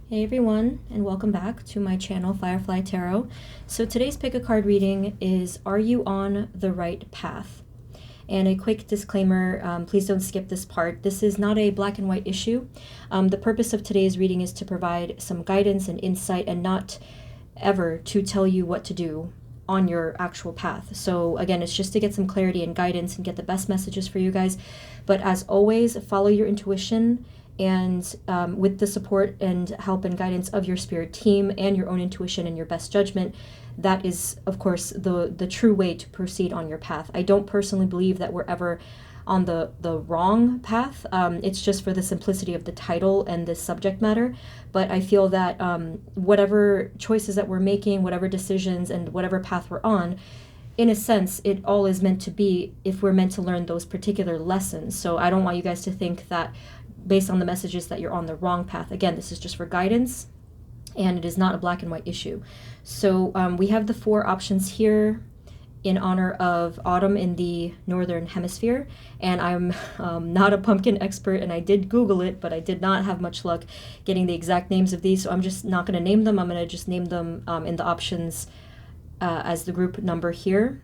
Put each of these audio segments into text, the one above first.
Hey everyone, and welcome back to my channel, Firefly Tarot. So today's pick a card reading is, are you on the right path? And a quick disclaimer, please don't skip this part. This is not a black and white issue. The purpose of today's reading is to provide some guidance and insight and not ever to tell you what to do on your actual path. So again, it's just to get some clarity and guidance and get the best messages for you guys. But as always, follow your intuition, and with the support and help and guidance of your spirit team and your own intuition and your best judgment, that is, of course, the true way to proceed on your path. I don't personally believe that we're ever on the wrong path. It's just for the simplicity of the title and the subject matter. But I feel that whatever choices that we're making, whatever decisions and whatever path we're on, in a sense, it all is meant to be if we're meant to learn those particular lessons. So I don't want you guys to think that based on the messages that you're on the wrong path. Again, this is just for guidance, and it is not a black and white issue. So we have the 4 options here in honor of autumn in the northern hemisphere, and I'm not a pumpkin expert, and I did Google it, but I did not have much luck getting the exact names of these, so I'm just not going to name them. I'm going to just name them in the options as the group number here.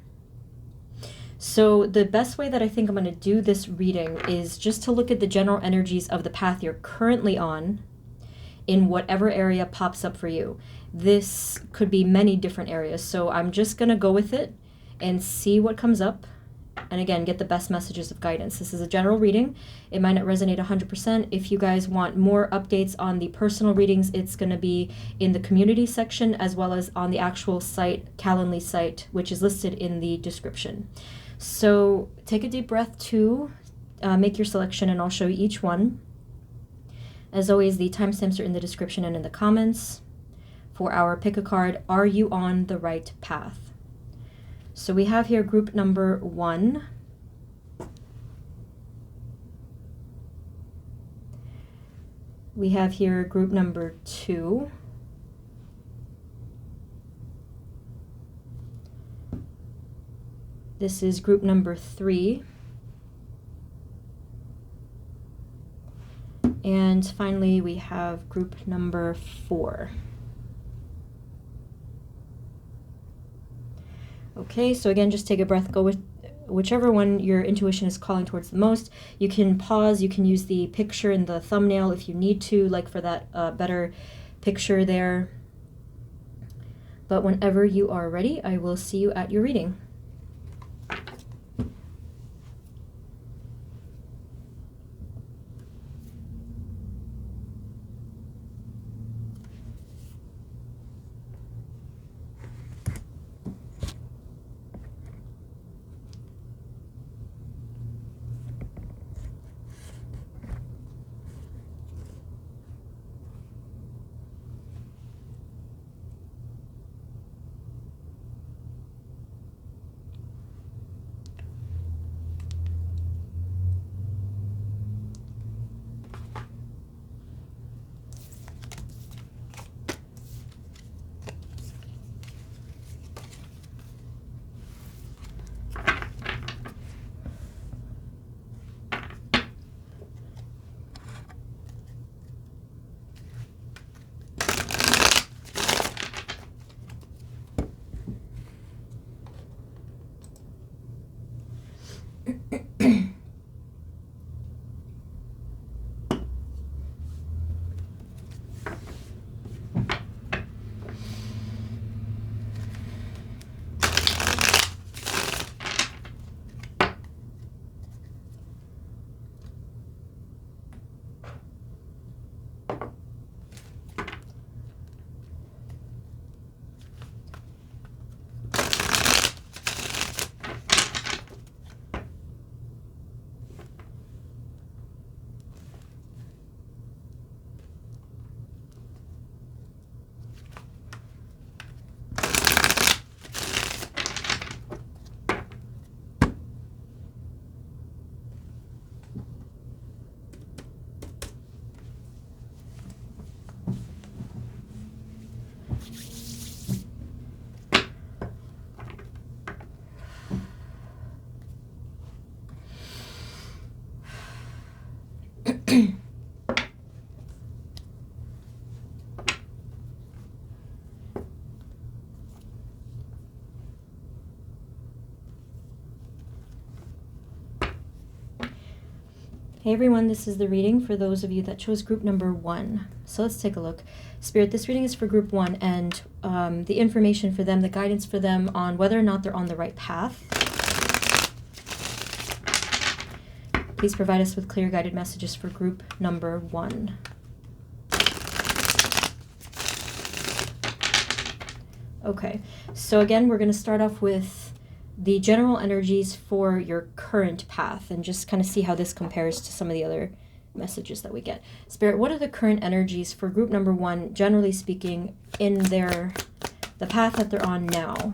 So the best way that I think I'm going to do this reading is just to look at the general energies of the path you're currently on in whatever area pops up for you. This could be many different areas, so I'm just going to go with it and see what comes up, and again, get the best messages of guidance. This is a general reading. It might not resonate 100%. If you guys want more updates on the personal readings, it's going to be in the community section as well as on the actual site, Calendly site, which is listed in the description. So take a deep breath to make your selection, and I'll show you each one. As always, the timestamps are in the description and in the comments. For our pick a card, are you on the right path? So we have here group number 1. We have here group number 2. This is group number 3. And finally, we have group number 4. Okay, so again, just take a breath, go with whichever one your intuition is calling towards the most. You can pause, you can use the picture in the thumbnail if you need to, like for that better picture there. But whenever you are ready, I will see you at your reading. Hey everyone, this is the reading for those of you that chose group number 1. So let's take a look. Spirit, this reading is for group 1, and the information for them, the guidance for them on whether or not they're on the right path. Please provide us with clear guided messages for group number 1. Okay, so again, we're going to start off with the general energies for your current path and just kind of see how this compares to some of the other messages that we get. Spirit, what are the current energies for group number 1, generally speaking, in the path that they're on now?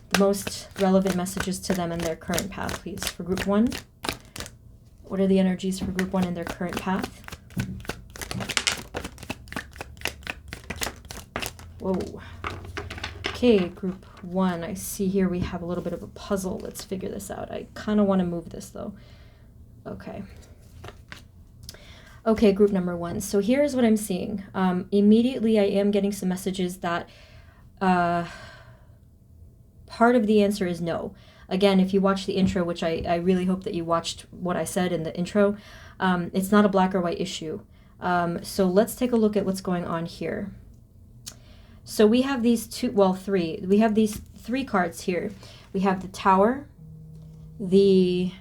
The most relevant messages to them in their current path, please. For group 1, what are the energies for group 1 in their current path? Whoa. Okay, group 1, I see here we have a little bit of a puzzle. Let's figure this out. I kind of want to move this though. Okay. Okay, group number 1. So here's what I'm seeing. Immediately I am getting some messages that part of the answer is no. Again, if you watch the intro, which I really hope that you watched what I said in the intro, it's not a black or white issue. So let's take a look at what's going on here. So we have these three. We have these 3 cards here. We have the Tower, the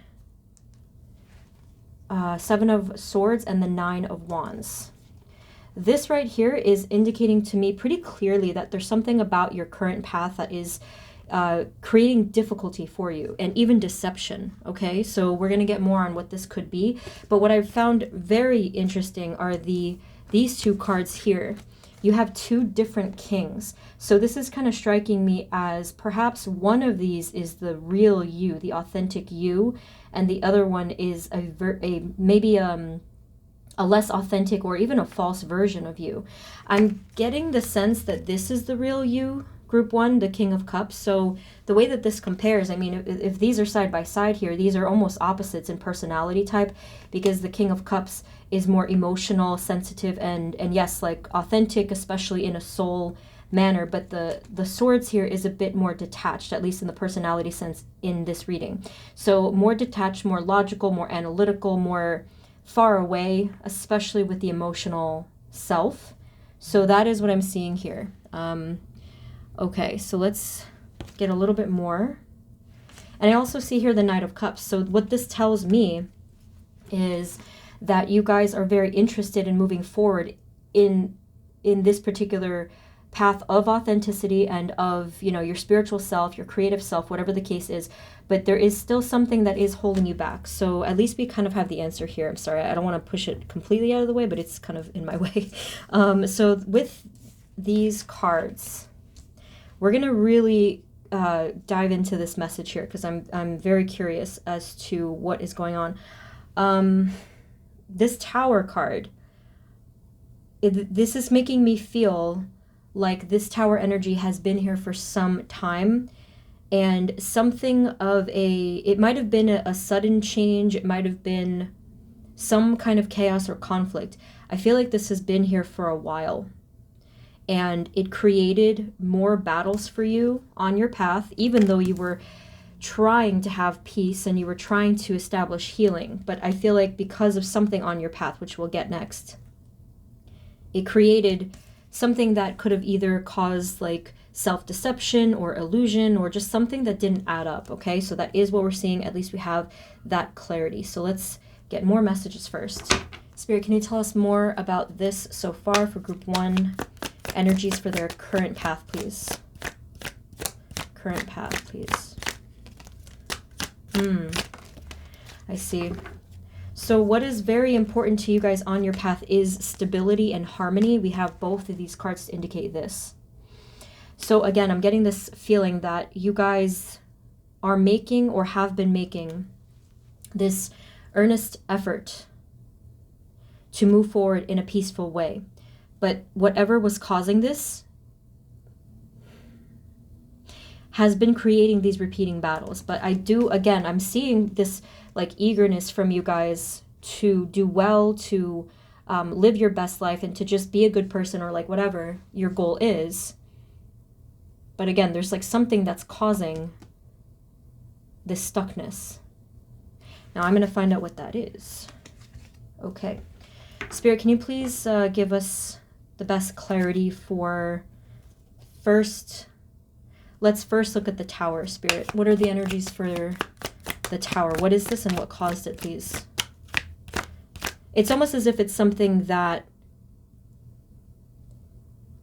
7 of Swords, and the 9 of Wands. This right here is indicating to me pretty clearly that there's something about your current path that is creating difficulty for you and even deception. Okay, so we're going to get more on what this could be. But what I've found very interesting are these 2 cards here. You have 2 different kings. So this is kind of striking me as perhaps one of these is the real you, the authentic you, and the other one is maybe a less authentic or even a false version of you. I'm getting the sense that this is the real you, group 1, the King of Cups. So the way that this compares, I mean, if these are side by side here, these are almost opposites in personality type, because the King of Cups is more emotional, sensitive, and yes, like authentic, especially in a soul manner. But the Swords here is a bit more detached, at least in the personality sense in this reading. So more detached, more logical, more analytical, more far away, especially with the emotional self. So that is what I'm seeing here. Okay, so let's get a little bit more. And I also see here the Knight of Cups. So what this tells me is that you guys are very interested in moving forward in this particular path of authenticity and of, you know, your spiritual self, your creative self, whatever the case is. But there is still something that is holding you back. So at least we kind of have the answer here. I'm sorry, I don't want to push it completely out of the way, but it's kind of in my way. So with these cards, we're going to really dive into this message here because I'm very curious as to what is going on. This Tower card, this is making me feel like this Tower energy has been here for some time, and something of it might have been a sudden change, it might have been some kind of chaos or conflict. I feel like this has been here for a while, and it created more battles for you on your path, even though you were trying to have peace and you were trying to establish healing. But I feel like because of something on your path, which we'll get next, it created something that could have either caused like self-deception or illusion or just something that didn't add up. Okay, so that is what we're seeing. At least we have that clarity. So let's get more messages first. Spirit, can you tell us more about this so far for group 1? Energies for their current path, please. Current path, please. I see. So what is very important to you guys on your path is stability and harmony. We have both of these cards to indicate this. So again, I'm getting this feeling that you guys are making or have been making this earnest effort to move forward in a peaceful way. But whatever was causing this has been creating these repeating battles. But again, I'm seeing this like eagerness from you guys to do well, to live your best life, and to just be a good person, or like whatever your goal is. But again, there's like something that's causing this stuckness. Now I'm going to find out what that is. Okay. Spirit, can you please give us the best clarity for first? Let's first look at the Tower, Spirit. What are the energies for the Tower? What is this and what caused it, please? It's almost as if it's something that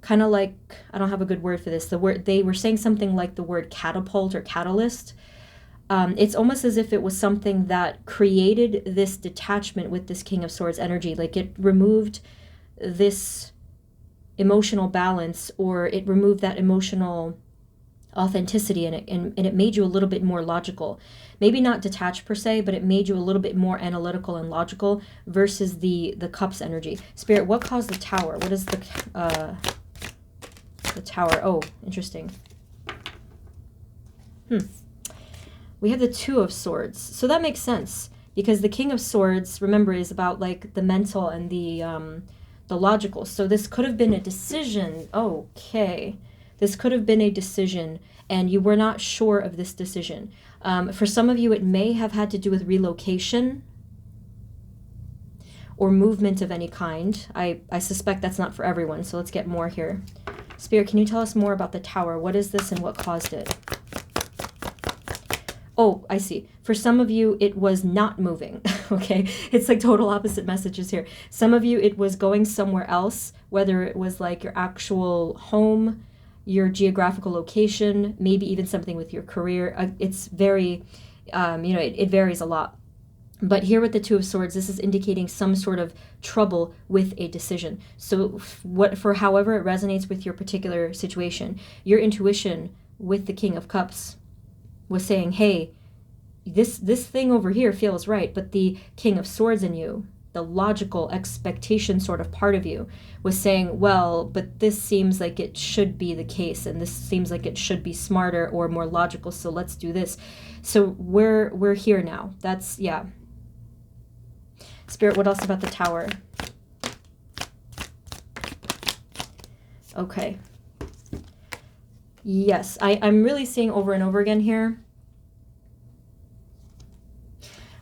kind of like, I don't have a good word for this. The word, they were saying something like the word catapult or catalyst. It's almost as if it was something that created this detachment with this King of Swords energy. Like it removed this emotional balance, or it removed that emotional authenticity in it, and it made you a little bit more logical. Maybe not detached per se, but it made you a little bit more analytical and logical versus the Cups energy. Spirit, what caused the Tower? What is the Tower? Oh, interesting. We have the Two of Swords. So that makes sense, because the King of Swords, remember, is about like the mental and the logical. So this could have been a decision. Okay. This could have been a decision, and you were not sure of this decision. For some of you, it may have had to do with relocation or movement of any kind. I suspect that's not for everyone, so let's get more here. Spirit, can you tell us more about the Tower? What is this and what caused it? Oh, I see. For some of you, it was not moving, okay? It's like total opposite messages here. Some of you, it was going somewhere else, whether it was like your actual home, your geographical location, maybe even something with your career. It's very, it varies a lot. But here with the Two of Swords, this is indicating some sort of trouble with a decision. So for however it resonates with your particular situation, your intuition with the King of Cups was saying, hey, this thing over here feels right, but the King of Swords in you, the logical expectation sort of part of you, was saying, well, but this seems like it should be the case, and this seems like it should be smarter or more logical, so let's do this. So we're here now. That's, yeah. Spirit, what else about the Tower? Okay. Yes, I'm really seeing over and over again here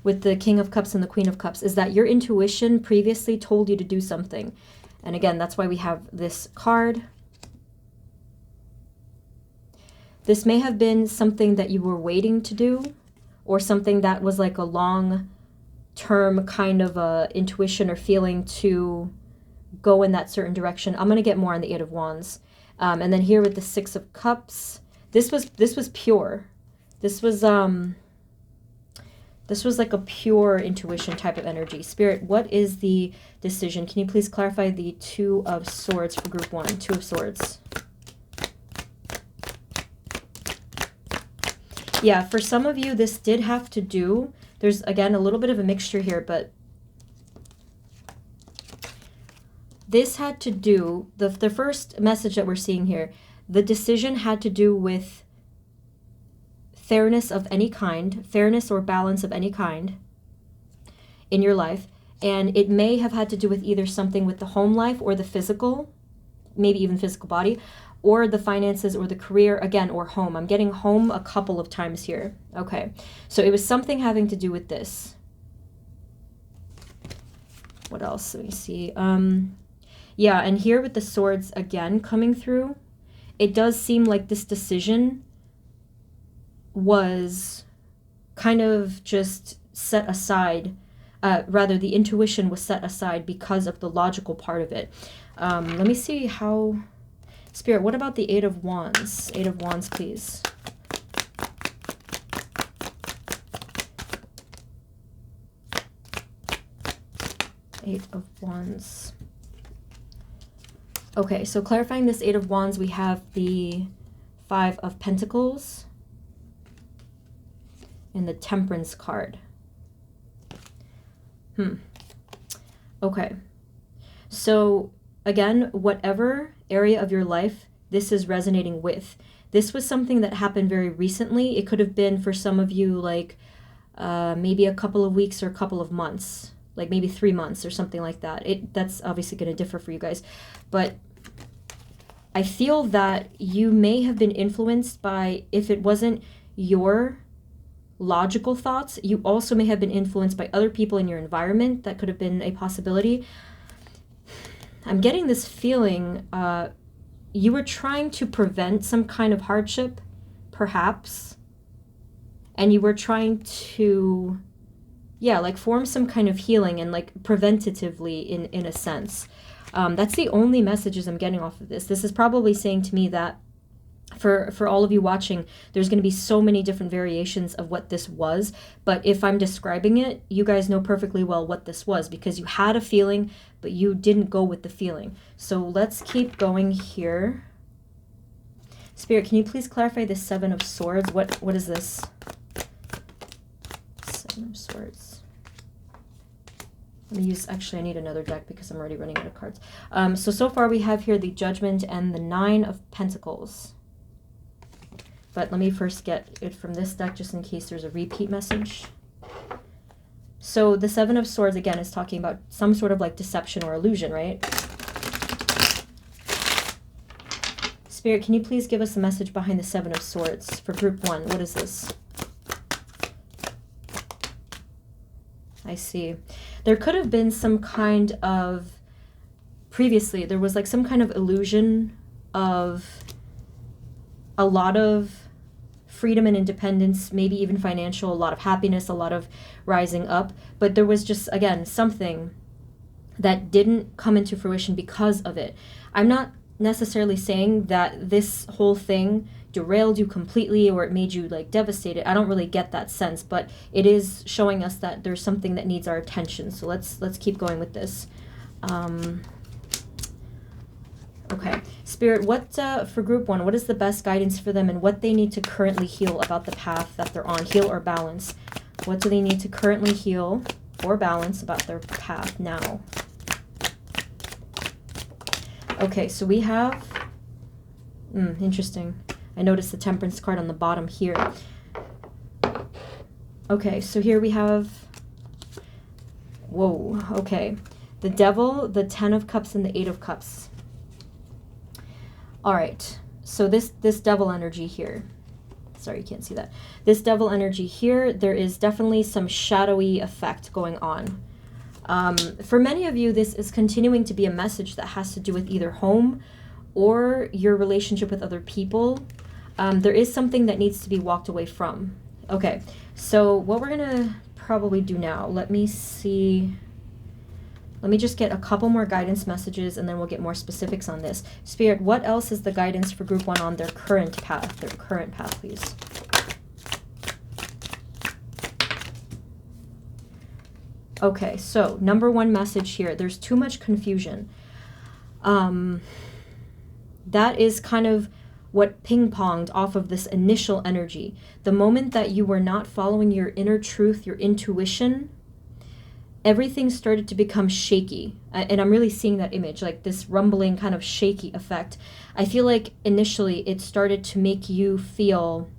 with the King of Cups and the Queen of Cups is that your intuition previously told you to do something. And again, that's why we have this card. This may have been something that you were waiting to do, or something that was like a long-term kind of a intuition or feeling to go in that certain direction. I'm going to get more on the Eight of Wands. And then here with the Six of Cups, this was pure. This was like a pure intuition type of energy. Spirit, what is the decision? Can you please clarify the Two of Swords for group 1? Two of Swords. Yeah, for some of you, this did have to do, there's, again, a little bit of a mixture here, but this had to do, the first message that we're seeing here, the decision had to do with fairness of any kind, fairness or balance of any kind in your life. And it may have had to do with either something with the home life or the physical, maybe even physical body, or the finances or the career, again, or home. I'm getting home a couple of times here. Okay, so it was something having to do with this. What else? Let me see. Yeah, and here with the swords again coming through, it does seem like this decision was kind of just set aside. Rather, the intuition was set aside because of the logical part of it. Let me see how... Spirit, what about the Eight of Wands? Eight of Wands, please. Eight of Wands. Okay, so clarifying this Eight of Wands, we have the Five of Pentacles and the Temperance card. Okay. So, again, whatever area of your life this is resonating with, this was something that happened very recently. It could have been for some of you like maybe a couple of weeks or a couple of months, like maybe 3 months or something like that. That's obviously going to differ for you guys. But I feel that you may have been influenced by, if it wasn't your logical thoughts. You also may have been influenced by other people in your environment. That could have been a possibility. I'm getting this feeling you were trying to prevent some kind of hardship, perhaps, and you were trying to, yeah, like form some kind of healing and like preventatively in a sense. That's the only messages I'm getting off of this. This is probably saying to me that for all of you watching, there's going to be so many different variations of what this was. But if I'm describing it, you guys know perfectly well what this was, because you had a feeling, but you didn't go with the feeling. So let's keep going here. Spirit, can you please clarify the Seven of Swords? What is this? Seven of Swords. Let me use, actually I need another deck because I'm already running out of cards. So far we have here the Judgment and the Nine of Pentacles. But let me first get it from this deck just in case there's a repeat message. So the Seven of Swords, again, is talking about some sort of like deception or illusion, right? Spirit, can you please give us a message behind the Seven of Swords for group 1? What is this? I see. There could have been some kind of, previously, there was like some kind of illusion of a lot of freedom and independence, maybe even financial, a lot of happiness, a lot of rising up. But there was just, again, something that didn't come into fruition because of it. I'm not necessarily saying that this whole thing derailed you completely or it made you like devastated. I don't really get that sense, but it is showing us that there's something that needs our attention. So let's keep going with this. Okay, Spirit, what for group 1, what is the best guidance for them and what they need to currently heal about the path that they're on? Heal or balance? What do they need to currently heal or balance about their path now? Okay, so we have, interesting. I noticed the Temperance card on the bottom here. Okay, so here we have, whoa, okay. The Devil, the Ten of Cups, and the Eight of Cups. All right, so this Devil energy here, sorry, you can't see that. This Devil energy here, there is definitely some shadowy effect going on. For many of you, this is continuing to be a message that has to do with either home or your relationship with other people. There is something that needs to be walked away from. Okay, so what we're gonna probably do now, let me see. Let me just get a couple more guidance messages and then we'll get more specifics on this. Spirit, what else is the guidance for group 1 on their current path? Their current path, please. Okay, so number 1 message here, there's too much confusion. That is kind of what ping-ponged off of this initial energy. The moment that you were not following your inner truth, your intuition, everything started to become shaky. And I'm really seeing that image, like this rumbling kind of shaky effect. I feel like initially it started to make you feel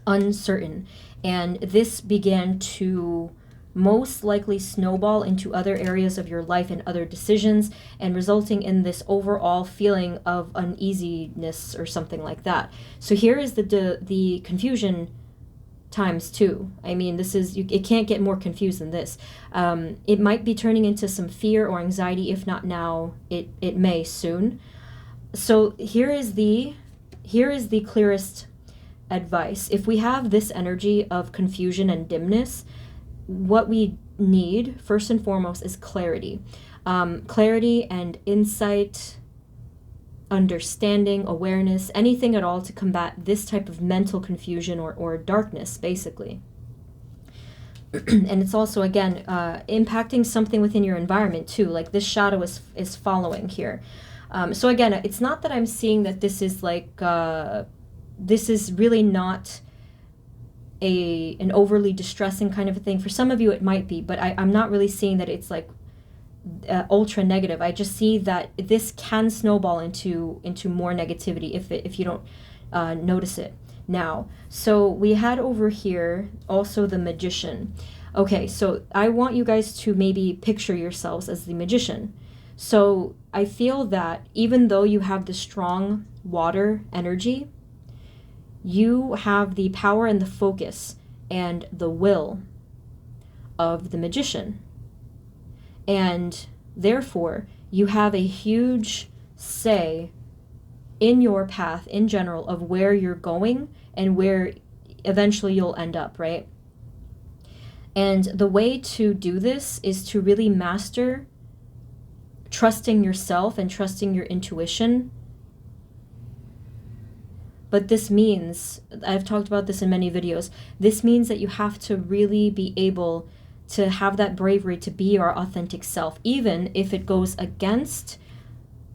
uncertain. And this began to most likely snowball into other areas of your life and other decisions, and resulting in this overall feeling of uneasiness or something like that. So here is the confusion times 2. I mean, this is, it can't get more confused than this. It might be turning into some fear or anxiety. If not now, it may soon. So here is the clearest advice. If we have this energy of confusion and dimness, what we need first and foremost is clarity. Clarity and insight, understanding, awareness, anything at all to combat this type of mental confusion or darkness, basically. And it's also, again, impacting something within your environment too. Like this shadow is following here. So again, it's not that I'm seeing that this is like, this is really not an overly distressing kind of a thing. For some of you it might be, but I'm not really seeing that it's like ultra negative. I just see that this can snowball into more negativity if you don't notice it now. So we had over here also the Magician. Okay, so I want you guys to maybe picture yourselves as the Magician. So I feel that even though you have the strong water energy, you have the power and the focus and the will of the magician. And therefore, you have a huge say in your path in general of where you're going and where eventually you'll end up, right? And the way to do this is to really master trusting yourself and trusting your intuition. But this means, I've talked about this in many videos, this means that you have to really be able to have that bravery to be your authentic self, even if it goes against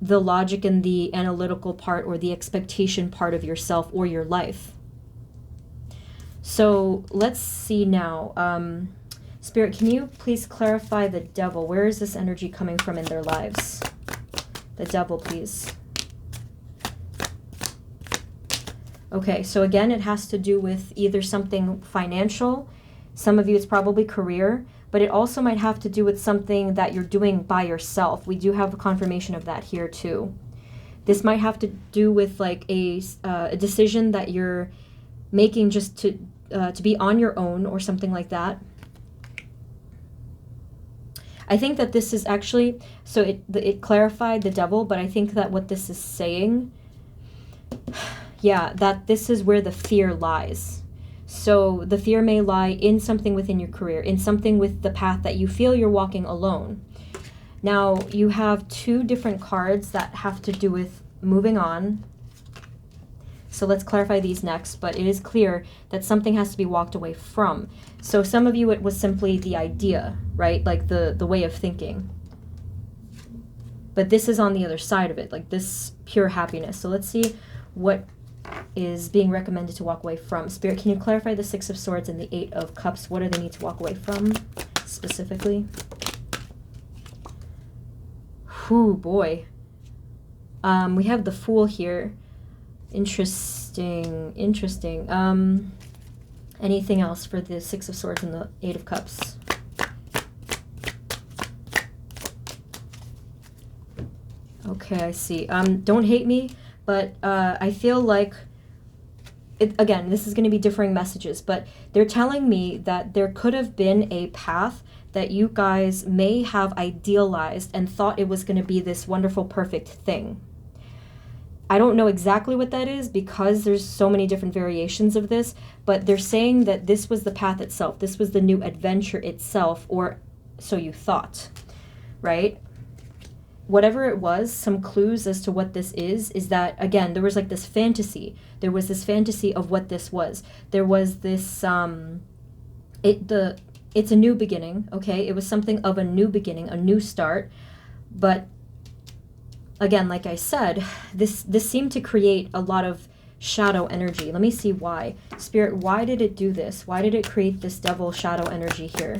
the logic and the analytical part or the expectation part of yourself or your life. So let's see now. Spirit, can you please clarify the devil? Where is this energy coming from in their lives? The devil, please. Okay, so again, it has to do with either something financial. Some of you, it's probably career, but it also might have to do with something that you're doing by yourself. We do have a confirmation of that here too. This might have to do with like a decision that you're making just to be on your own or something like that. I think that this is actually, so it clarified the devil, but I think that what this is saying, yeah, that this is where the fear lies. So the fear may lie in something within your career, in something with the path that you feel you're walking alone. Now, you have two different cards that have to do with moving on. So let's clarify these next, but it is clear that something has to be walked away from. So some of you, it was simply the idea, right? Like the way of thinking. But this is on the other side of it, like this pure happiness. So let's see what is being recommended to walk away from. Spirit, can you clarify the Six of Swords and the Eight of Cups? What do they need to walk away from specifically? Whew, boy. We have the Fool here. Interesting. Anything else for the Six of Swords and the Eight of Cups? Okay, I see. Don't hate me, but I feel like, again, this is going to be differing messages, but they're telling me that there could have been a path that you guys may have idealized and thought it was going to be this wonderful, perfect thing. I don't know exactly what that is because there's so many different variations of this, but they're saying that this was the path itself. This was the new adventure itself, or so you thought, right? Whatever it was, some clues as to what this is that, again, there was like this fantasy. There was this fantasy of what this was. There was this, it's a new beginning, okay? It was something of a new beginning, a new start, but again, like I said, this seemed to create a lot of shadow energy. Let me see why. Spirit, why did it do this? Why did it create this devil shadow energy here?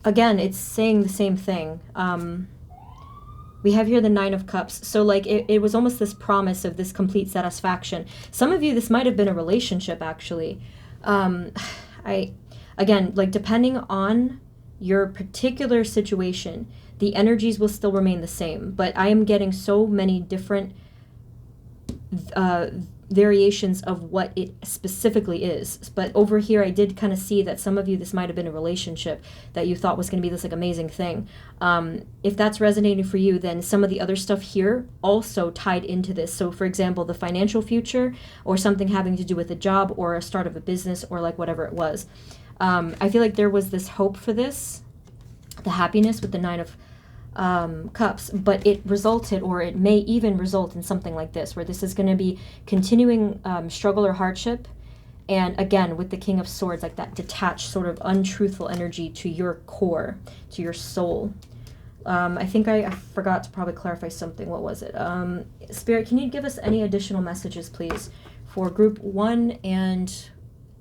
Again, it's saying the same thing. We have here the Nine of Cups. So like it was almost this promise of this complete satisfaction. Some of you, this might have been a relationship actually. Again, like depending on your particular situation, the energies will still remain the same. But I am getting so many different variations of what it specifically is. But over here, I did kind of see that some of you, this might have been a relationship that you thought was going to be this like amazing thing. If that's resonating for you, then some of the other stuff here also tied into this. So for example, the financial future or something having to do with a job or a start of a business or like whatever it was. I feel like there was this hope for this, the happiness with the Nine of Cups, but it resulted, or it may even result in something like this, where this is going to be continuing struggle or hardship, and again with the King of Swords, like that detached sort of untruthful energy to your core, to your soul. I think I forgot to probably clarify something. What was it? Spirit, can you give us any additional messages, please, for group 1 and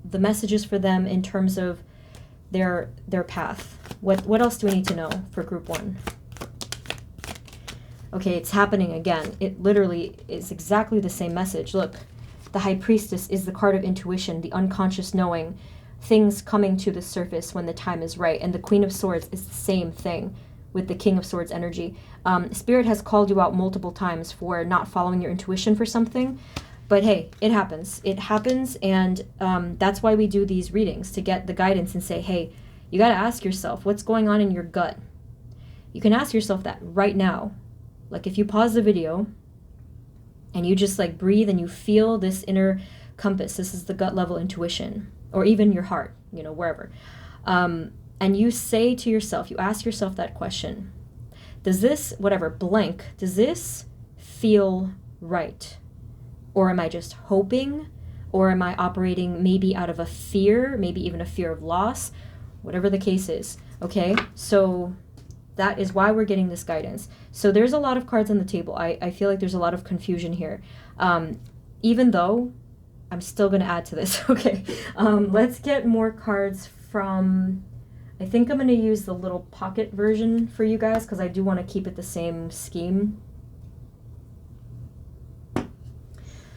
the messages for them in terms of their path? What else do we need to know for group 1? Okay, it's happening again. It literally is exactly the same message. Look, the High Priestess is the card of intuition, the unconscious knowing, things coming to the surface when the time is right. And the Queen of Swords is the same thing. with the King of Swords energy. Spirit has called you out multiple times for not following your intuition for something. But hey, it happens. It happens, and that's why we do these readings, to get the guidance and say, hey, you got to ask yourself, what's going on in your gut? You can ask yourself that right now. Like if you pause the video and you just like breathe and you feel this inner compass, this is the gut level intuition, or even your heart, you know, wherever. And you say to yourself, you ask yourself that question, does this, whatever, blank, does this feel right? Or am I just hoping? Or am I operating maybe out of a fear, maybe even a fear of loss? Whatever the case is, okay? So that is why we're getting this guidance. So there's a lot of cards on the table. I feel like there's a lot of confusion here. Even though I'm still going to add to this, okay? Let's get more cards from... I think I'm going to use the little pocket version for you guys because I do want to keep it the same scheme.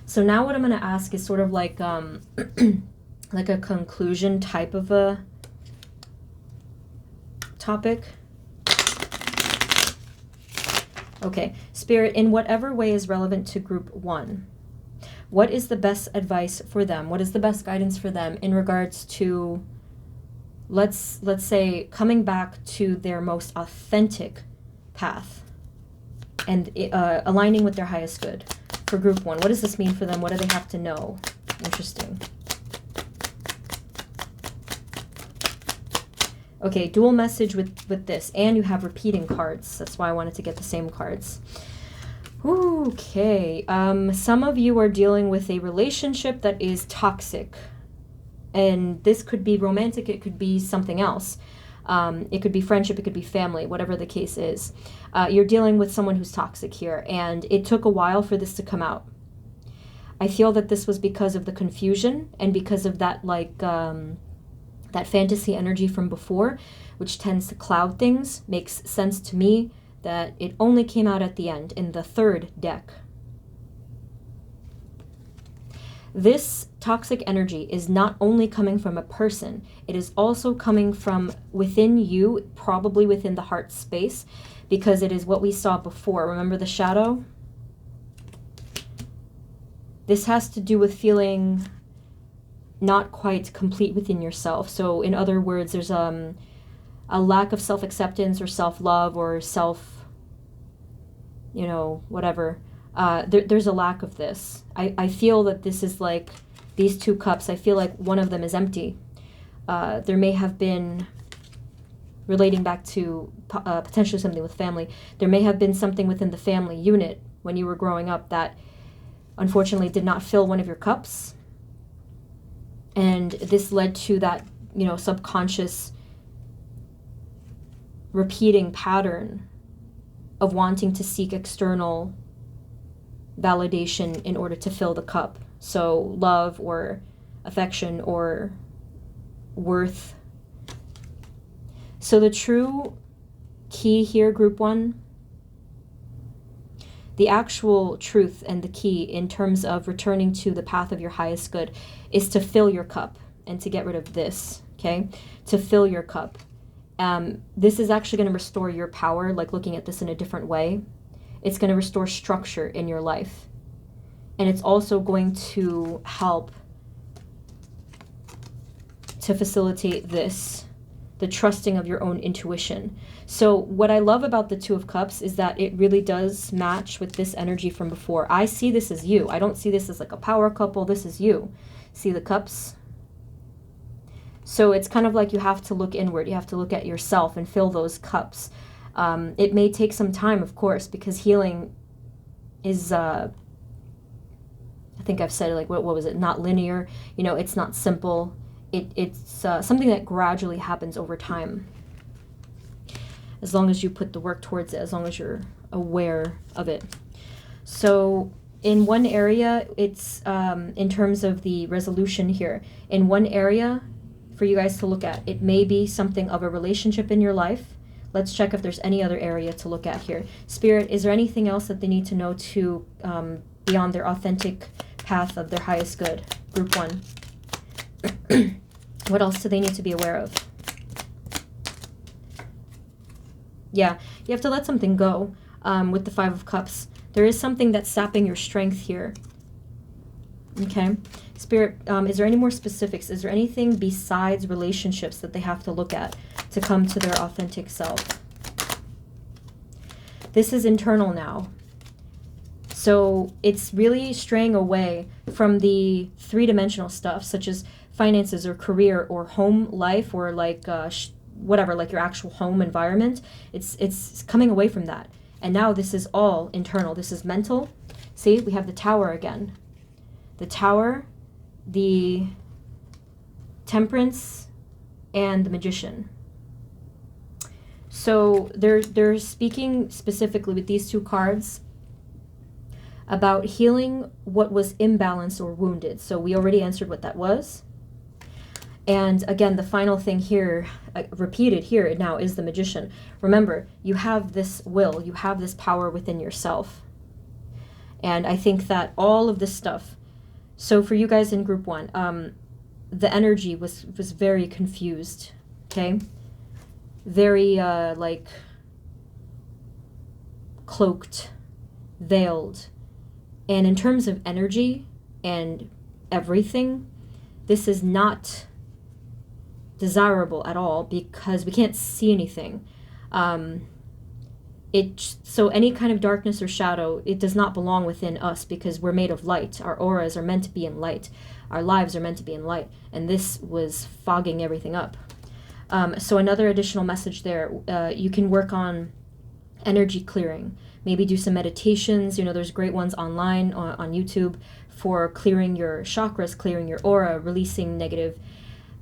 So now what I'm going to ask is sort of like like a conclusion type of a topic. Okay, Spirit, in whatever way is relevant to group 1, what is the best advice for them? What is the best guidance for them in regards to, let's say, coming back to their most authentic path and aligning with their highest good? For group 1, what does this mean for them? What do they have to know? Interesting. Okay, dual message with this, and you have repeating cards. That's why I wanted to get the same cards. Okay, some of you are dealing with a relationship that is toxic, and this could be romantic, it could be something else. It could be friendship, it could be family, whatever the case is. You're dealing with someone who's toxic here, and it took a while for this to come out. I feel that this was because of the confusion and because of that, like, that fantasy energy from before, which tends to cloud things. Makes sense to me that it only came out at the end, in the 3rd deck. This toxic energy is not only coming from a person, it is also coming from within you, probably within the heart space, because it is what we saw before. Remember the shadow? This has to do with feeling not quite complete within yourself. So in other words, there's a lack of self-acceptance or self-love or self, you know, whatever. There's a lack of this. I feel that this is like these 2 cups. I feel like one of them is empty. There may have been, relating back to potentially something with family, there may have been something within the family unit when you were growing up that unfortunately did not fill one of your cups. And this led to that, you know, subconscious repeating pattern of wanting to seek external validation in order to fill the cup. So love or affection or worth. So the true key here, group 1, the actual truth and the key in terms of returning to the path of your highest good is to fill your cup and to get rid of this, okay? To fill your cup. This is actually going to restore your power, like looking at this in a different way. It's going to restore structure in your life. And it's also going to help to facilitate this, the trusting of your own intuition. So what I love about the 2 of Cups is that it really does match with this energy from before. I see this as you. I don't see this as like a power couple. This is you. See the cups? So it's kind of like you have to look inward. You have to look at yourself and fill those cups. It may take some time, of course, because healing is, I think I've said, like, what was it? Not linear. You know, it's not simple. It's something that gradually happens over time. As long as you put the work towards it, as long as you're aware of it. So in one area, it's in terms of the resolution here, in one area for you guys to look at, it may be something of a relationship in your life. Let's check if there's any other area to look at here. Spirit, is there anything else that they need to know to be on their authentic path of their highest good? Group 1. What else do they need to be aware of? Yeah, you have to let something go with the Five of Cups. There is something that's sapping your strength here. Okay. Spirit, is there any more specifics? Is there anything besides relationships that they have to look at to come to their authentic self? This is internal now. So it's really straying away from the three-dimensional stuff, such as finances or career or home life or like whatever, like your actual home environment. It's coming away from that. And now this is all internal. This is mental. See, we have the Tower again. The Tower, the Temperance, and the Magician. So they're speaking specifically with these two cards about healing what was imbalanced or wounded. So we already answered what that was. And again, the final thing here, repeated here now, is the Magician. Remember, you have this will, you have this power within yourself. And I think that all of this stuff, so for you guys in group 1, the energy was very confused, okay? Very, like, cloaked, veiled. And in terms of energy and everything, this is not desirable at all because we can't see anything. So any kind of darkness or shadow, it does not belong within us because we're made of light. Our auras are meant to be in light. Our lives are meant to be in light. And this was fogging everything up. So another additional message there, you can work on energy clearing. Maybe do some meditations. You know, there's great ones online on YouTube for clearing your chakras, clearing your aura, releasing negative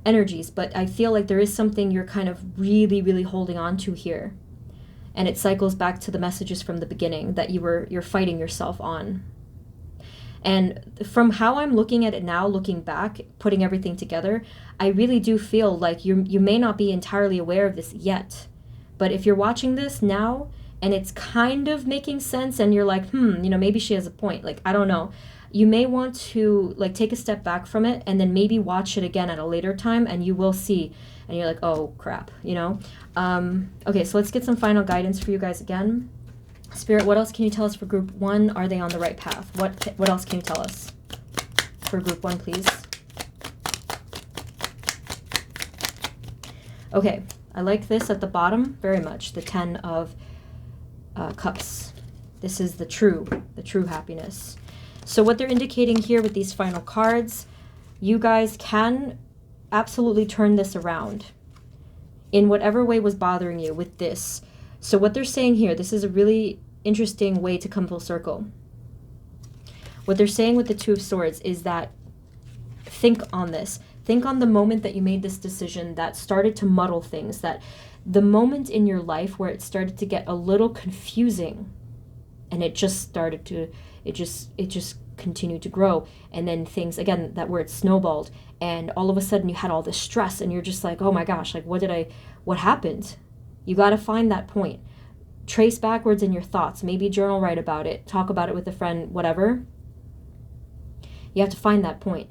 energies. But I feel like there is something you're kind of really, really holding on to here. And it cycles back to the messages from the beginning that you're fighting yourself on. And from how I'm looking at it now, looking back, putting everything together, I really do feel like you may not be entirely aware of this yet. But if you're watching this now, and it's kind of making sense, and you're like, you know, maybe she has a point. Like, I don't know. You may want to, like, take a step back from it and then maybe watch it again at a later time, and you will see. And you're like, oh, crap, you know? Okay, so let's get some final guidance for you guys again. Spirit, what else can you tell us for group 1? Are they on the right path? What else can you tell us for group 1, please? Okay, I like this at the bottom very much. The 10 of Cups. This is the true happiness. So what they're indicating here with these final cards, you guys can absolutely turn this around in whatever way was bothering you with this. So what they're saying here, this is a really interesting way to come full circle. What they're saying with the Two of Swords is that think on this. Think on the moment that you made this decision that started to muddle things, that the moment in your life where it started to get a little confusing and it just continued to grow. And then things, again, that word snowballed. And all of a sudden you had all this stress and you're just like, oh my gosh, like what happened? You got to find that point. Trace backwards in your thoughts. Maybe journal, write about it, talk about it with a friend, whatever. You have to find that point.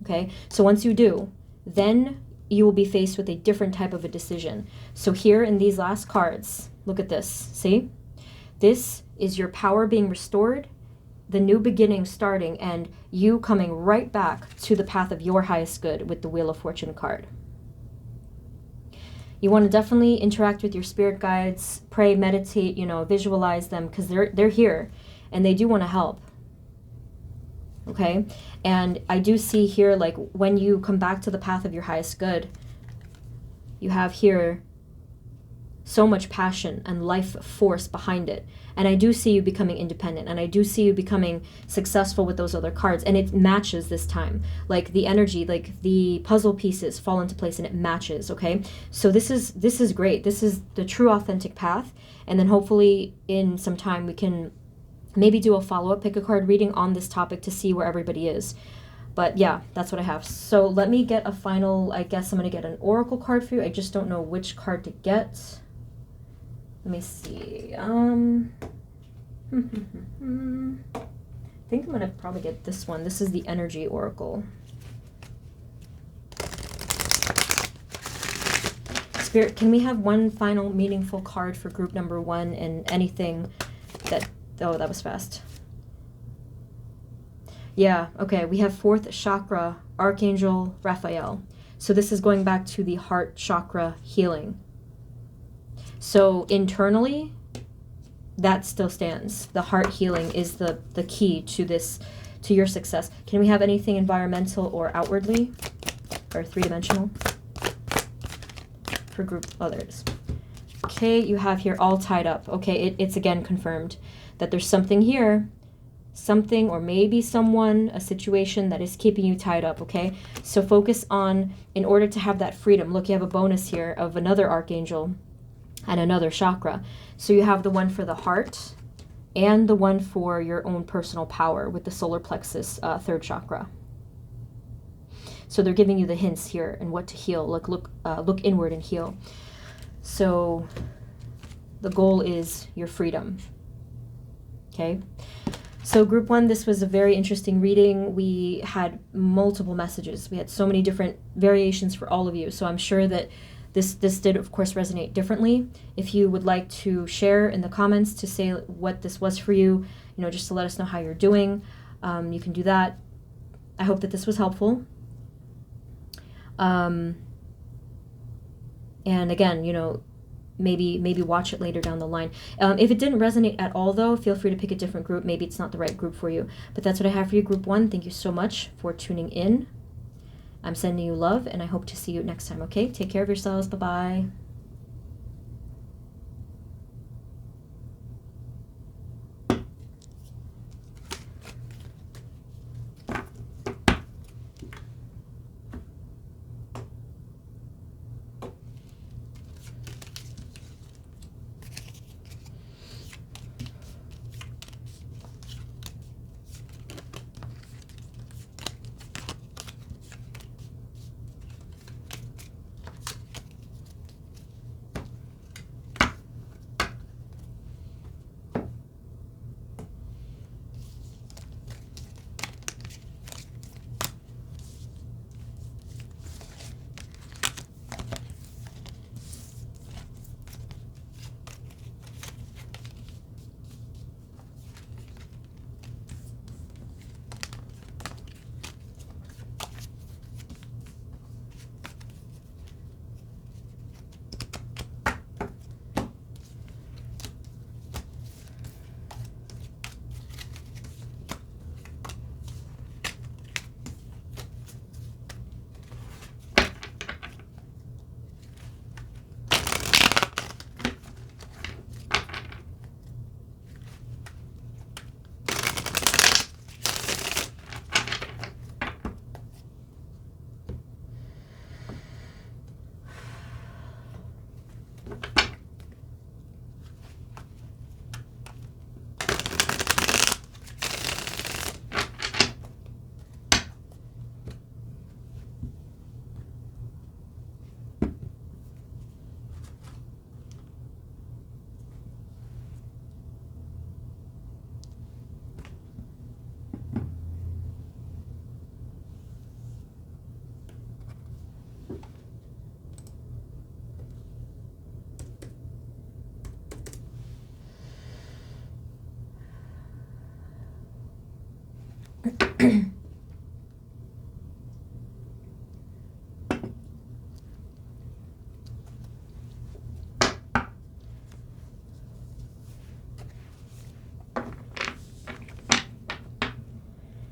Okay? So once you do, then you will be faced with a different type of a decision. So here in these last cards, look at this. See? This is your power being restored, the new beginning starting, and you coming right back to the path of your highest good with the Wheel of Fortune card. You want to definitely interact with your spirit guides, pray, meditate, you know, visualize them, because they're here and they do want to help. Okay? And I do see here, like, when you come back to the path of your highest good, you have here so much passion and life force behind it. And I do see you becoming independent, and I do see you becoming successful with those other cards, and it matches this time. Like the energy, like the puzzle pieces fall into place and it matches, okay? So this is great. This is the true authentic path. And then hopefully in some time we can maybe do a follow-up pick a card reading on this topic to see where everybody is. But yeah, that's what I have. So let me get a final, I guess I'm going to get an oracle card for you. I just don't know which card to get. Let me see. I think I'm going to probably get this one. This is the Energy Oracle. Spirit, can we have one final meaningful card for group number 1 and anything that... Oh, that was fast. Yeah, okay. We have 4th chakra, Archangel Raphael. So this is going back to the heart chakra healing. So internally, that still stands. The heart healing is the key to this, to your success. Can we have anything environmental or outwardly, or 3-dimensional for group? Oh, there it is. Okay, you have here all tied up. Okay, it's again confirmed that there's something here, something or maybe someone, a situation that is keeping you tied up. Okay, so focus on, in order to have that freedom. Look, you have a bonus here of another archangel and another chakra. So you have the one for the heart and the one for your own personal power with the solar plexus, 3rd chakra. So they're giving you the hints here and what to heal. Look inward and heal. So the goal is your freedom. Okay. So group 1, this was a very interesting reading. We had multiple messages. We had so many different variations for all of you. So I'm sure that this did, of course, resonate differently. If you would like to share in the comments to say what this was for you, just to let us know how you're doing, you can do that. I hope that this was helpful. And again, maybe watch it later down the line. If it didn't resonate at all, though, feel free to pick a different group. Maybe it's not the right group for you. But that's what I have for you, group 1. Thank you so much for tuning in. I'm sending you love, and I hope to see you next time, okay? Take care of yourselves. Bye-bye.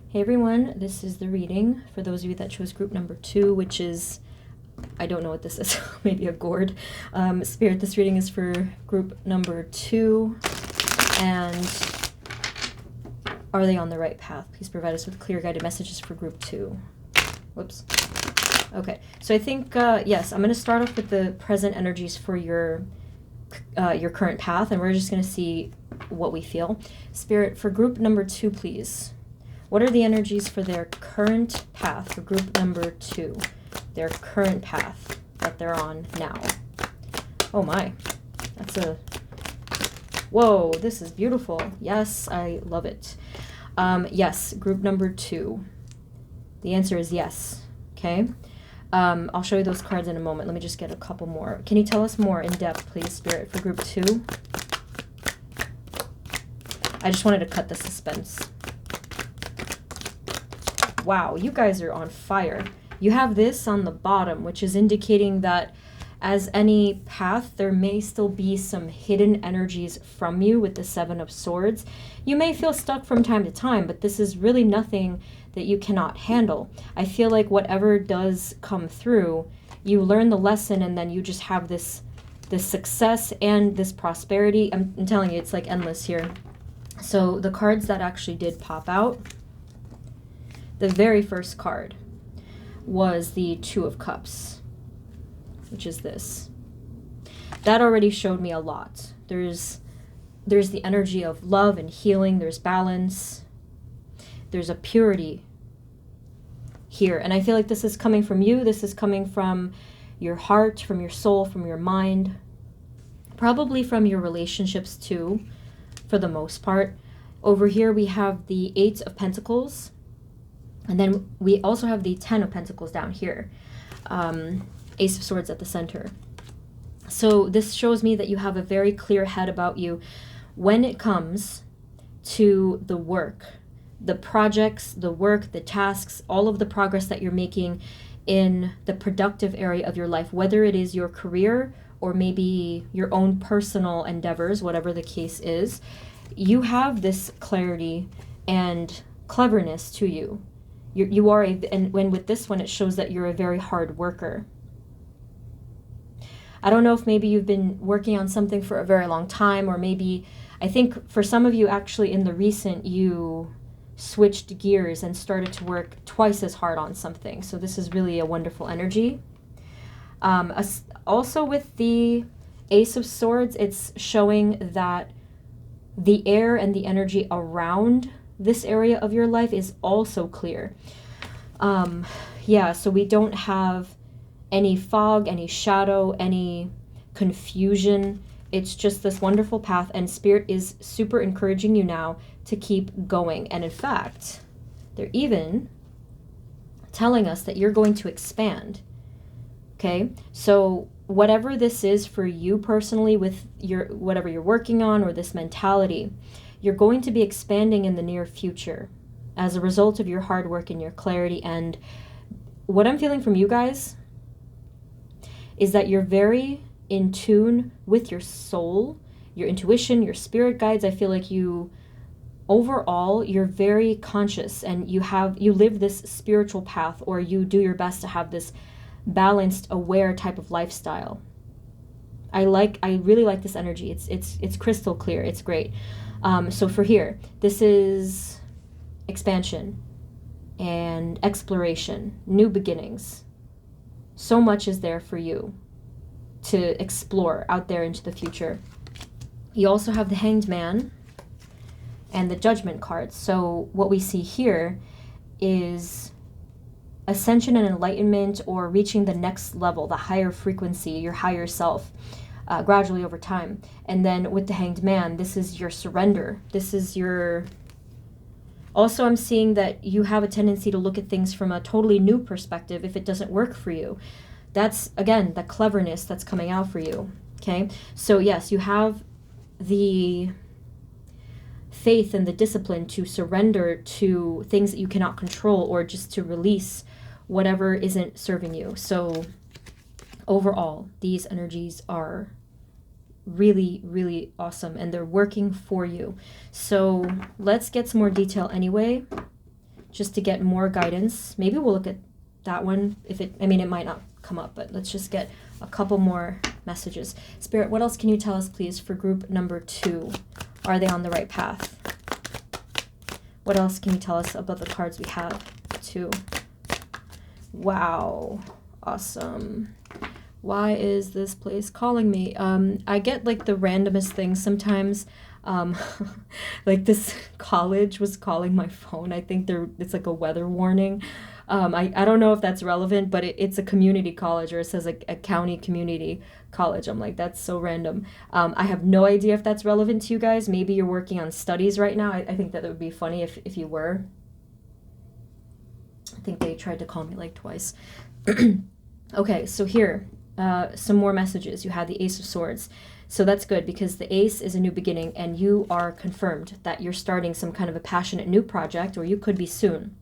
Hey everyone, this is the reading for those of you that chose group number 2, which is, I don't know what this is, maybe a gourd. Spirit, this reading is for group number 2, and are they on the right path? Please provide us with clear guided messages for group 2. Whoops. Okay, so I think, yes, I'm going to start off with the present energies for your current path, and we're just going to see what we feel. Spirit, for group number 2, please. What are the energies for their current path, for group number 2? Their current path that they're on now. Oh my, that's a... Whoa, this is beautiful. Yes, I love it. Yes, group number 2. The answer is yes, okay? I'll show you those cards in a moment. Let me just get a couple more. Can you tell us more in depth, please, Spirit, for group 2? I just wanted to cut the suspense. Wow, you guys are on fire. You have this on the bottom, which is indicating that as any path, there may still be some hidden energies from you with the 7 of Swords. You may feel stuck from time to time, but this is really nothing that you cannot handle. I feel like whatever does come through, you learn the lesson, and then you just have this success and this prosperity. I'm telling you, it's like endless here. So the cards that actually did pop out, the very first card was the 2 of Cups, which is this. That already showed me a lot. There's the energy of love and healing. There's balance. There's a purity here. And I feel like this is coming from you. This is coming from your heart, from your soul, from your mind. Probably from your relationships too, for the most part. Over here we have the 8 of Pentacles. And then we also have the 10 of Pentacles down here. Ace of Swords at the center. So this shows me that you have a very clear head about you when it comes to the work, the projects, the work, the tasks, all of the progress that you're making in the productive area of your life, whether it is your career or maybe your own personal endeavors, whatever the case is. You have this clarity and cleverness to you. You are and when with this one, it shows that you're a very hard worker. I don't know if maybe you've been working on something for a very long time, or maybe, I think for some of you actually in the recent, you switched gears and started to work twice as hard on something. So this is really a wonderful energy. Also with the Ace of Swords, it's showing that the air and the energy around this area of your life is also clear. Yeah, so we don't have any fog, any shadow, any confusion. It's just this wonderful path, and Spirit is super encouraging you now to keep going. And in fact, they're even telling us that you're going to expand. Okay, so whatever this is for you personally with your whatever you're working on, or this mentality, you're going to be expanding in the near future as a result of your hard work and your clarity. And what I'm feeling from you guys is that you're very in tune with your soul, your intuition, your spirit guides. I feel like you, overall, you're very conscious, and you live this spiritual path, or you do your best to have this balanced, aware type of lifestyle. I really like this energy. It's crystal clear. It's great. So for here, this is expansion and exploration, new beginnings. So much is there for you to explore out there into the future. You also have the Hanged Man and the Judgment card. So what we see here is ascension and enlightenment, or reaching the next level, the higher frequency, your higher self, gradually over time. And then with the Hanged Man, this is your surrender. This is your... Also, I'm seeing that you have a tendency to look at things from a totally new perspective if it doesn't work for you. That's, again, the cleverness that's coming out for you, okay? So yes, you have the faith and the discipline to surrender to things that you cannot control, or just to release whatever isn't serving you. So overall, these energies are really, really awesome, and they're working for you. So let's get some more detail anyway, just to get more guidance. Maybe we'll look at that one if it might not come up, but let's just get a couple more messages. Spirit, what else can you tell us, please, for group number 2? Are they on the right path? What else can you tell us about the cards we have? 2. Wow, awesome. Why is this place calling me? I get like the randomest things sometimes. Like this college was calling my phone. I think it's like a weather warning. I don't know if that's relevant, but it's a community college, or it says like a county community college. I'm like, that's so random. I have no idea if that's relevant to you guys. Maybe you're working on studies right now. I think that it would be funny if you were. I think they tried to call me like twice. Okay, so here, some more messages. You had the Ace of Swords. So that's good because the Ace is a new beginning and you are confirmed that you're starting some kind of a passionate new project, or you could be soon.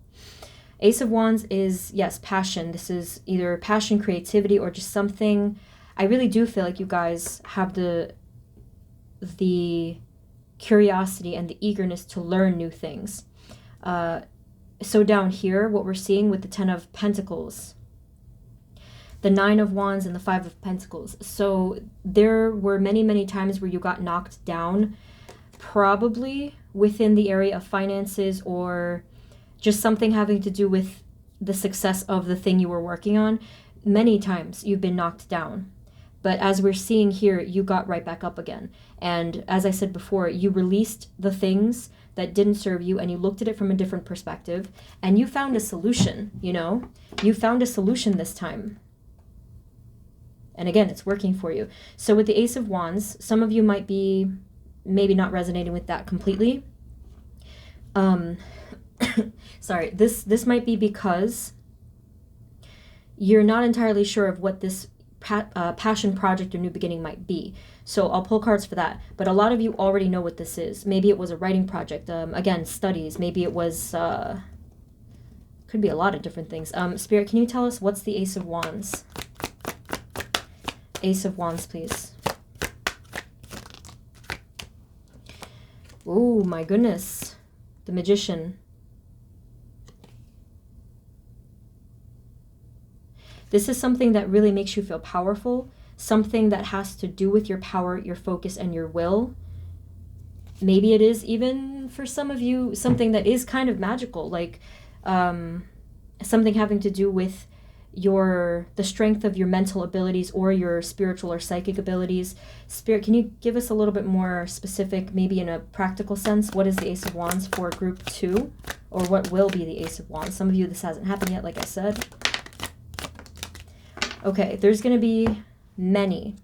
Ace of Wands is, yes, passion. This is either passion, creativity, or just something. I really do feel like you guys have the curiosity and the eagerness to learn new things. So down here, what we're seeing with the Ten of Pentacles, the Nine of Wands and the Five of Pentacles. So there were many, many times where you got knocked down, probably within the area of finances or just something having to do with the success of the thing you were working on. Many times you've been knocked down. But as we're seeing here, you got right back up again. And as I said before, you released the things that didn't serve you and you looked at it from a different perspective and you found a solution, you know? You found a solution this time. And again, it's working for you. So with the Ace of Wands, some of you might be maybe not resonating with that completely. Sorry, this might be because you're not entirely sure of what this passion project or new beginning might be. So I'll pull cards for that. But a lot of you already know what this is. Maybe it was a writing project. Again, studies. Maybe it was, could be a lot of different things. Spirit, can you tell us what's the Ace of Wands? Ace of Wands, please. Oh my goodness. The Magician. This is something that really makes you feel powerful, something that has to do with your power, your focus, and your will. Maybe it is even, for some of you, something that is kind of magical, like something having to do with the strength of your mental abilities or your spiritual or psychic abilities. Spirit, can you give us a little bit more specific, maybe in a practical sense? What is the Ace of Wands for group 2? Or what will be the Ace of Wands? Some of you, this hasn't happened yet, like I said. Okay, there's going to be many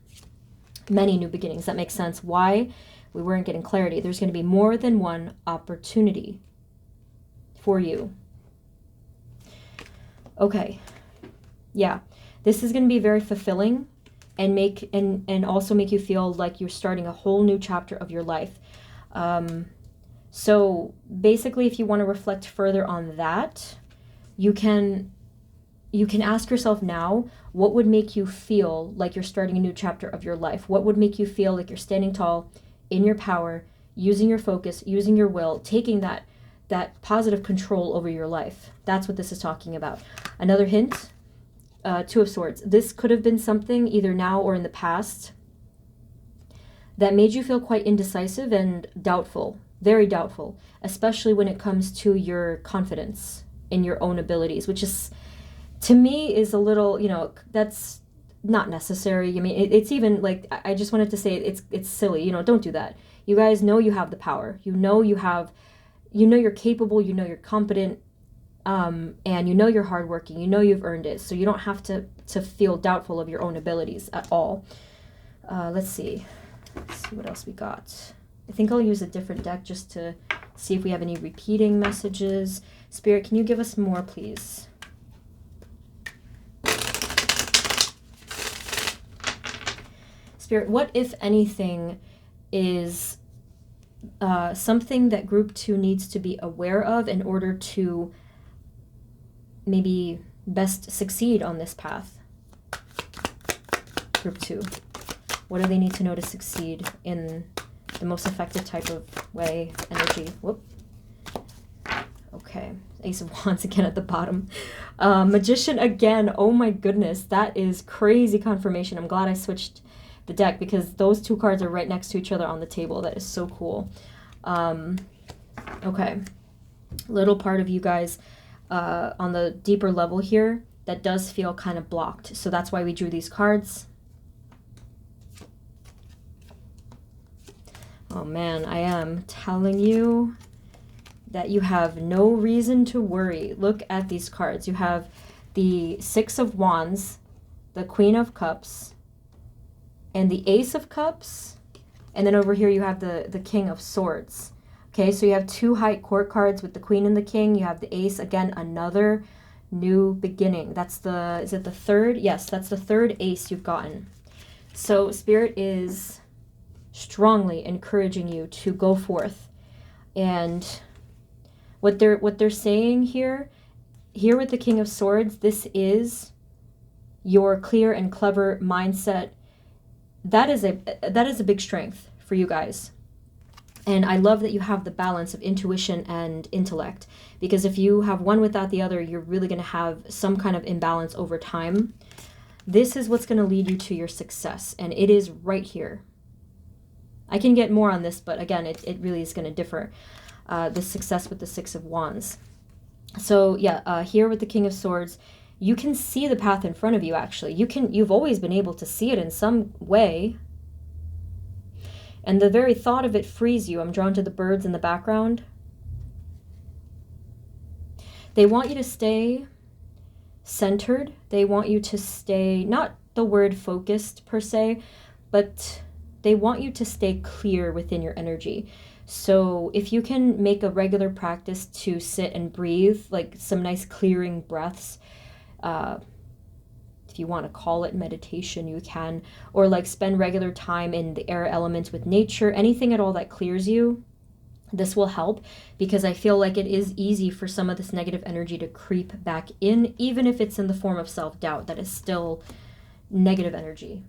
new beginnings. That makes sense. Why? We weren't getting clarity. There's going to be more than one opportunity for you. Okay. Yeah, this is going to be very fulfilling and also make you feel like you're starting a whole new chapter of your life. So basically, if you want to reflect further on that, you can ask yourself now, what would make you feel like you're starting a new chapter of your life? What would make you feel like you're standing tall in your power, using your focus, using your will, taking that positive control over your life? That's what this is talking about. Another hint. Two of Swords. This could have been something either now or in the past that made you feel quite indecisive and doubtful, very doubtful, especially when it comes to your confidence in your own abilities, which is, to me, is a little, that's not necessary. I mean, it's even like, I just wanted to say it's silly, don't do that. You guys know you have the power. You're capable, you're competent. And you're hardworking, you've earned it, so you don't have to feel doubtful of your own abilities at all. Let's see what else we got. I think I'll use a different deck just to see if we have any repeating messages. Spirit, can you give us more, please? Spirit, what, if anything, is something that group 2 needs to be aware of in order to maybe best succeed on this path? Group 2. What do they need to know to succeed in the most effective type of way, energy? Whoop. Okay. Ace of Wands again at the bottom. Magician again. Oh my goodness. That is crazy confirmation. I'm glad I switched the deck because those two cards are right next to each other on the table. That is so cool. Okay. Little part of you guys on the deeper level here that does feel kind of blocked. So that's why we drew these cards. Oh man, I am telling you that you have no reason to worry. Look at these cards. You have the Six of Wands, the Queen of Cups, and the Ace of Cups. And then over here you have the King of Swords. Okay, so you have two high court cards with the Queen and the King. You have the Ace, again, another New beginning. That's the, is it the third? Yes, that's the third ace you've gotten. So Spirit is strongly encouraging you to go forth. And what they're saying here with the King of Swords, this is your clear and clever mindset. That is a big strength for you guys. And I love that you have the balance of intuition and intellect, because if you have one without the other, you're really going to have some kind of imbalance over time. This is what's going to lead you to your success, and it is right here. I can get more on this, but again, it really is going to differ. The success with the Six of Wands. So yeah, here with the King of Swords, you can see the path in front of you, actually. You've always been able to see it in some way. And the very thought of it frees you. I'm drawn to the birds in the background. They want you to stay centered. They want you to stay, not the word focused per se, but they want you to stay clear within your energy. So if you can make a regular practice to sit and breathe, like some nice clearing breaths, if you want to call it meditation, you can, or like spend regular time in the air elements with nature, anything at all that clears you, this will help, because I feel like it is easy for some of this negative energy to creep back in, even if it's in the form of self-doubt. That is still negative energy.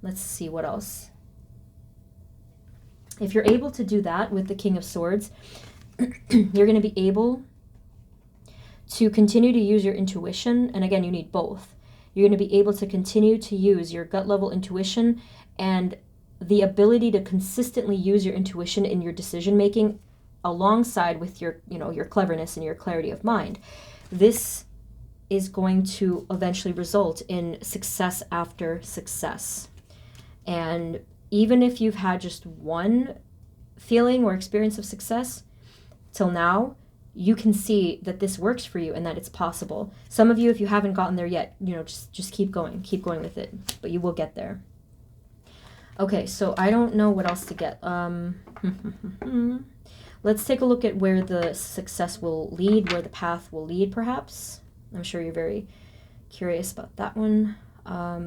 Let's see what else. If you're able to do that with the King of Swords, you're going to be able to continue to use your intuition. And again, you need both. You're going to be able to continue to use your gut level intuition and the ability to consistently use your intuition in your decision making alongside with your, your cleverness and your clarity of mind. This is going to eventually result in success after success. And even if you've had just one feeling or experience of success till now, you can see that this works for you and that it's possible. Some of you, if you haven't gotten there yet, just keep going with it, but you will get there. Okay, so I don't know what else to get. Let's take a look at where the success will lead, where the path will lead, perhaps. I'm sure you're very curious about that one.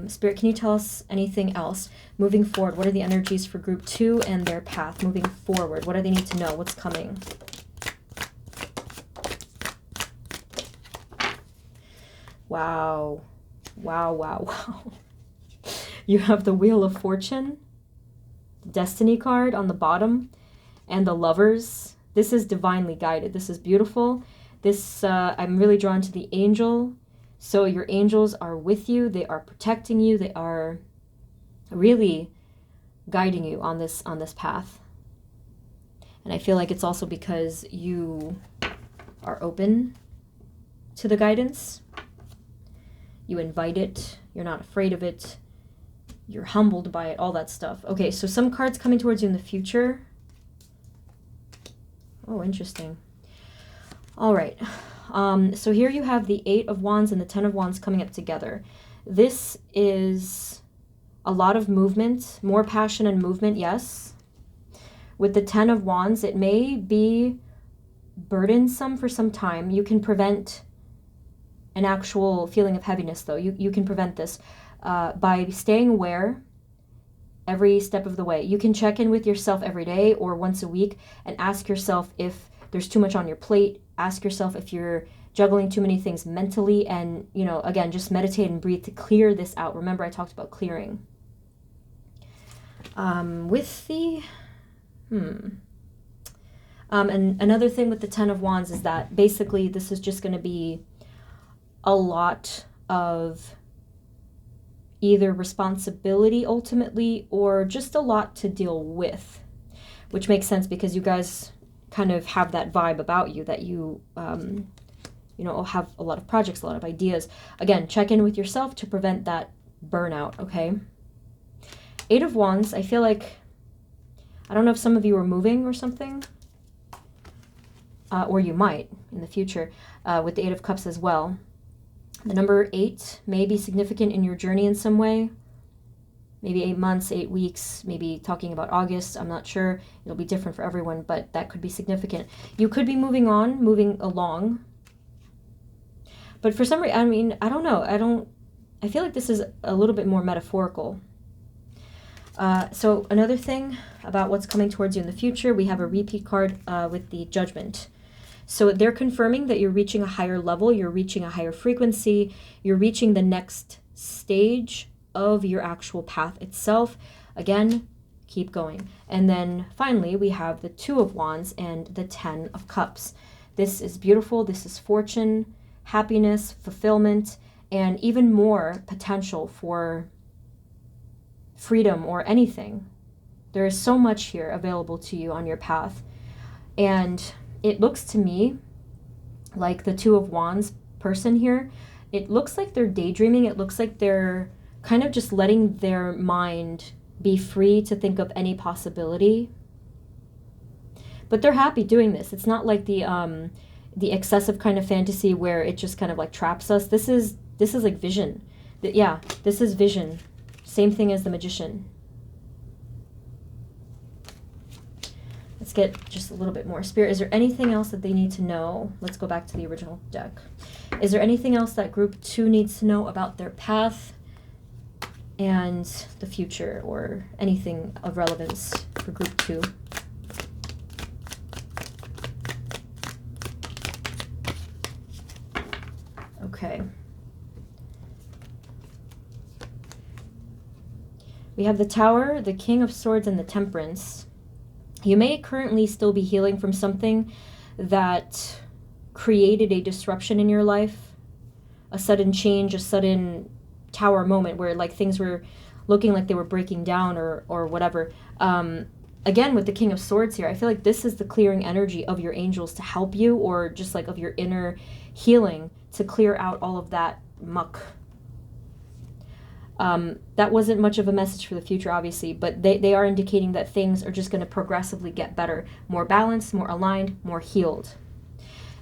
Spirit, can you tell us anything else moving forward? What are the energies for group 2 and their path moving forward? What do they need to know? What's coming? Wow. Wow, wow, wow. You have the Wheel of Fortune, Destiny card on the bottom, and the Lovers. This is divinely guided. This is beautiful. This, I'm really drawn to the Angel. So your angels are with you. They are protecting you. They are really guiding you on this path. And I feel like it's also because you are open to the guidance. You invite it. You're not afraid of it. You're humbled by it, all that stuff. Okay, so some cards coming towards you in the future. Oh, interesting. All right. So here you have the 8 of Wands and the 10 of Wands coming up together. This is a lot of movement, more passion and movement, yes. With the 10 of Wands, it may be burdensome for some time. You can prevent an actual feeling of heaviness, though. You can prevent this by staying aware every step of the way. You can check in with yourself every day or once a week and ask yourself if there's too much on your plate. Ask yourself if you're juggling too many things mentally, and, again, just meditate and breathe to clear this out. Remember, I talked about clearing. With the, and another thing with the 10 of Wands is that basically this is just going to be a lot of either responsibility ultimately or just a lot to deal with, which makes sense because you guys kind of have that vibe about you that you, have a lot of projects, a lot of ideas. Again, check in with yourself to prevent that burnout, okay? 8 of Wands, I feel like, I don't know if some of you are moving or something, or you might in the future, with the 8 of Cups as well. The number 8 may be significant in your journey in some way. Maybe 8 months, 8 weeks, maybe talking about August. I'm not sure. It'll be different for everyone, but that could be significant. You could be moving along. But for some reason, I mean, I don't know. I feel like this is a little bit more metaphorical. So another thing about what's coming towards you in the future, we have a repeat card with the Judgment. So they're confirming that you're reaching a higher level, you're reaching a higher frequency, you're reaching the next stage of your actual path itself. Again, keep going. And then finally, we have the Two of Wands and the Ten of Cups. This is beautiful. This is fortune, happiness, fulfillment, and even more potential for freedom or anything. There is so much here available to you on your path. And it looks to me like the Two of Wands person here, it looks like they're daydreaming. It looks like they're kind of just letting their mind be free to think of any possibility. But they're happy doing this. It's not like the excessive kind of fantasy where it just kind of like traps us. This is like vision. Yeah, this is vision. Same thing as the Magician. Let's get just a little bit more. Spirit, is there anything else that they need to know? Let's go back to the original deck. Is there anything else that group 2 needs to know about their path and the future, or anything of relevance for group 2? Okay. We have the Tower, the King of Swords, and the Temperance. You may currently still be healing from something that created a disruption in your life, a sudden change, a sudden tower moment where like things were looking like they were breaking down or whatever. Again, with the King of Swords here, I feel like this is the clearing energy of your angels to help you, or just like of your inner healing to clear out all of that muck. That wasn't much of a message for the future, obviously, but they are indicating that things are just going to progressively get better, more balanced, more aligned, more healed.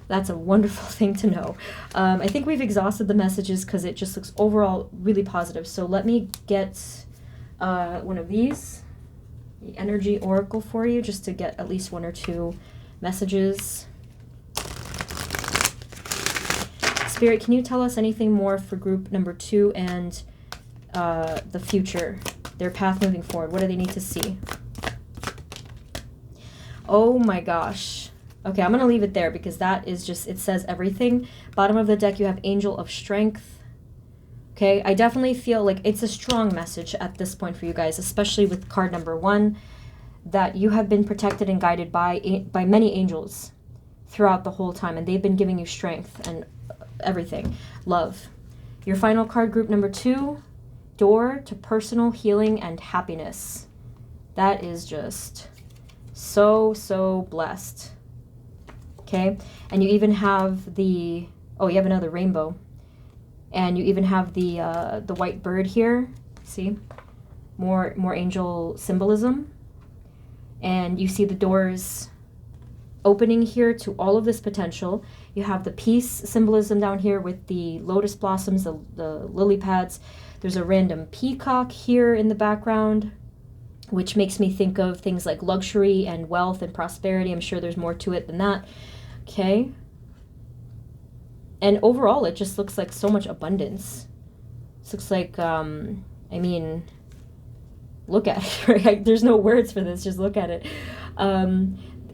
That's a wonderful thing to know. I think we've exhausted the messages because it just looks overall really positive. So let me get one of these, the Energy Oracle for you, just to get at least 1 or 2 messages. Spirit, can you tell us anything more for group number 2 and the future, their path moving forward? What do they need to see? Oh my gosh. Okay, I'm going to leave it there because that is just, it says everything. Bottom of the deck, you have Angel of Strength. Okay, I definitely feel like it's a strong message at this point for you guys, especially with card number 1, that you have been protected and guided by many angels throughout the whole time, and they've been giving you strength and everything. Love. Your final card, group number 2, Door to personal healing and happiness. That is just so blessed. Okay, and you even have the, oh, you have another rainbow, and you even have the white bird here. See, more angel symbolism, and you see the doors opening here to all of this potential. You have the peace symbolism down here with the lotus blossoms, the lily pads. There's a random peacock here in the background, which makes me think of things like luxury and wealth and prosperity. I'm sure there's more to it than that. Okay. And overall, it just looks like so much abundance. This looks like, I mean, look at it, right? There's no words for this, just look at it.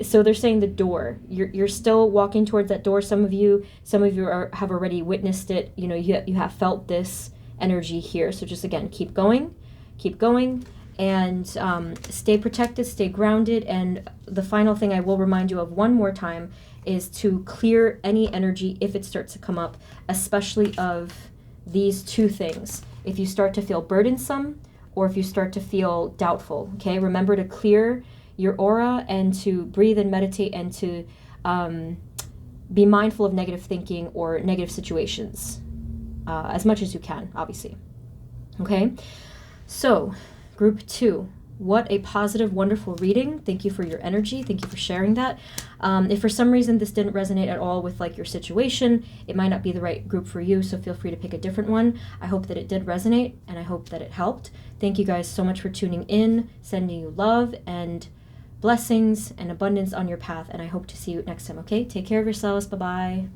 So they're saying the door. You're still walking towards that door. Some of you have already witnessed it. You know, you have felt this energy here. So just again, keep going, and stay protected, stay grounded. And the final thing I will remind you of one more time is to clear any energy if it starts to come up, especially of these 2 things. If you start to feel burdensome or if you start to feel doubtful, okay? Remember to clear your aura and to breathe and meditate and to be mindful of negative thinking or negative situations as much as you can, obviously. Okay? So, group 2. What a positive, wonderful reading. Thank you for your energy. Thank you for sharing that. If for some reason this didn't resonate at all with like your situation, it might not be the right group for you, so feel free to pick a different one. I hope that it did resonate, and I hope that it helped. Thank you guys so much for tuning in, sending you love and blessings and abundance on your path, and I hope to see you next time, okay? Take care of yourselves. Bye-bye.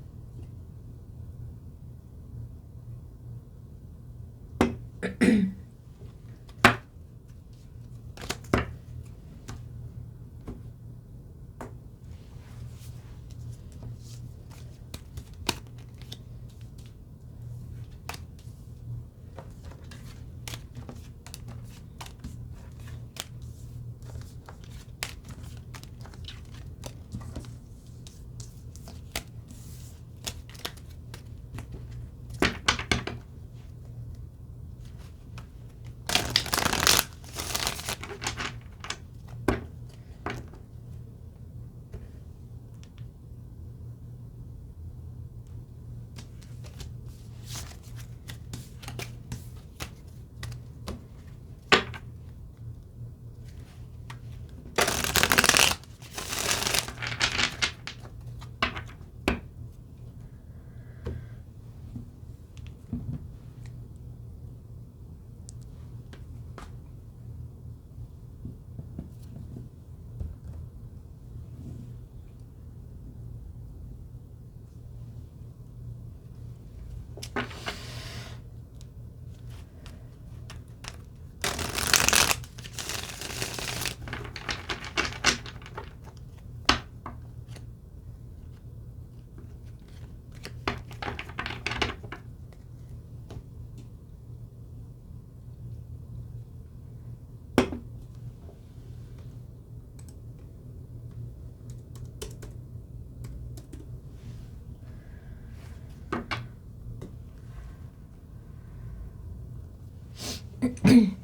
Hey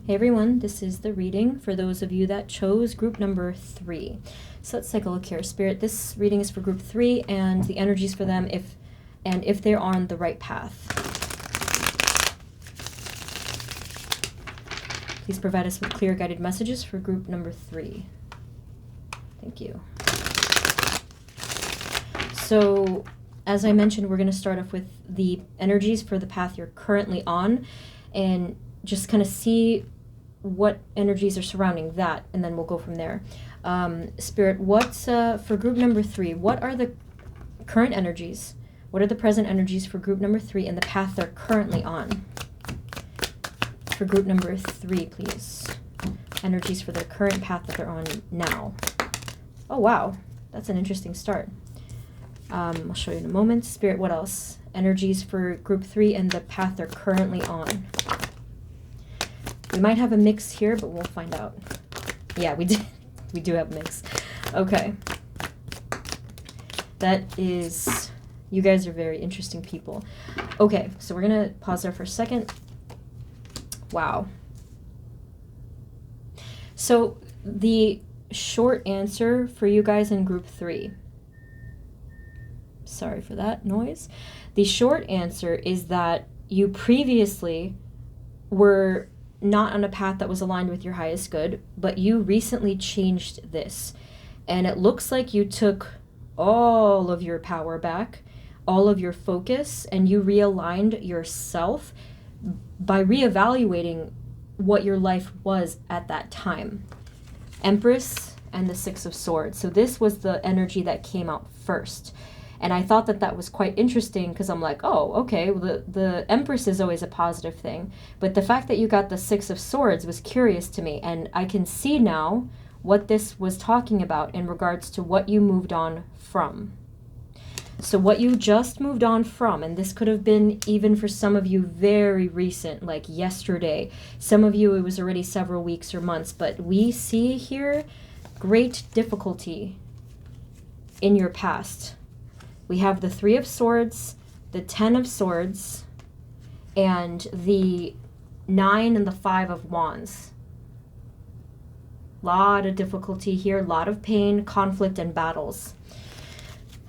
everyone, this is the reading for those of you that chose group number 3. So let's take a look here. Spirit, this reading is for group 3 and the energies for them if they're on the right path. Please provide us with clear guided messages for group number 3. Thank you. So, as I mentioned, we're going to start off with the energies for the path you're currently on and just kind of see what energies are surrounding that, and then we'll go from there. Spirit, what's for group number 3, what are the current energies? What are the present energies for group number 3 and the path they're currently on? For group number 3, please. Energies for the current path that they're on now. Oh, wow. That's an interesting start. I'll show you in a moment. Spirit, what else? Energies for group 3 and the path they're currently on. We might have a mix here, but we'll find out. Yeah, we do have a mix. Okay. That is... You guys are very interesting people. Okay, so we're going to pause there for a second. Wow. So the short answer for you guys in group 3... Sorry for that noise. The short answer is that you previously were not on a path that was aligned with your highest good, but you recently changed this. And it looks like you took all of your power back, all of your focus, and you realigned yourself by reevaluating what your life was at that time. Empress and the Six of Swords. So this was the energy that came out first. And I thought that was quite interesting because I'm like, oh, okay, well, the Empress is always a positive thing. But the fact that you got the Six of Swords was curious to me. And I can see now what this was talking about in regards to what you moved on from. So what you just moved on from, and this could have been even for some of you very recent, like yesterday. Some of you, it was already several weeks or months. But we see here great difficulty in your past. We have the Three of Swords, the Ten of Swords, and the 9 and the 5 of Wands. Lot of difficulty here, lot of pain, conflict, and battles.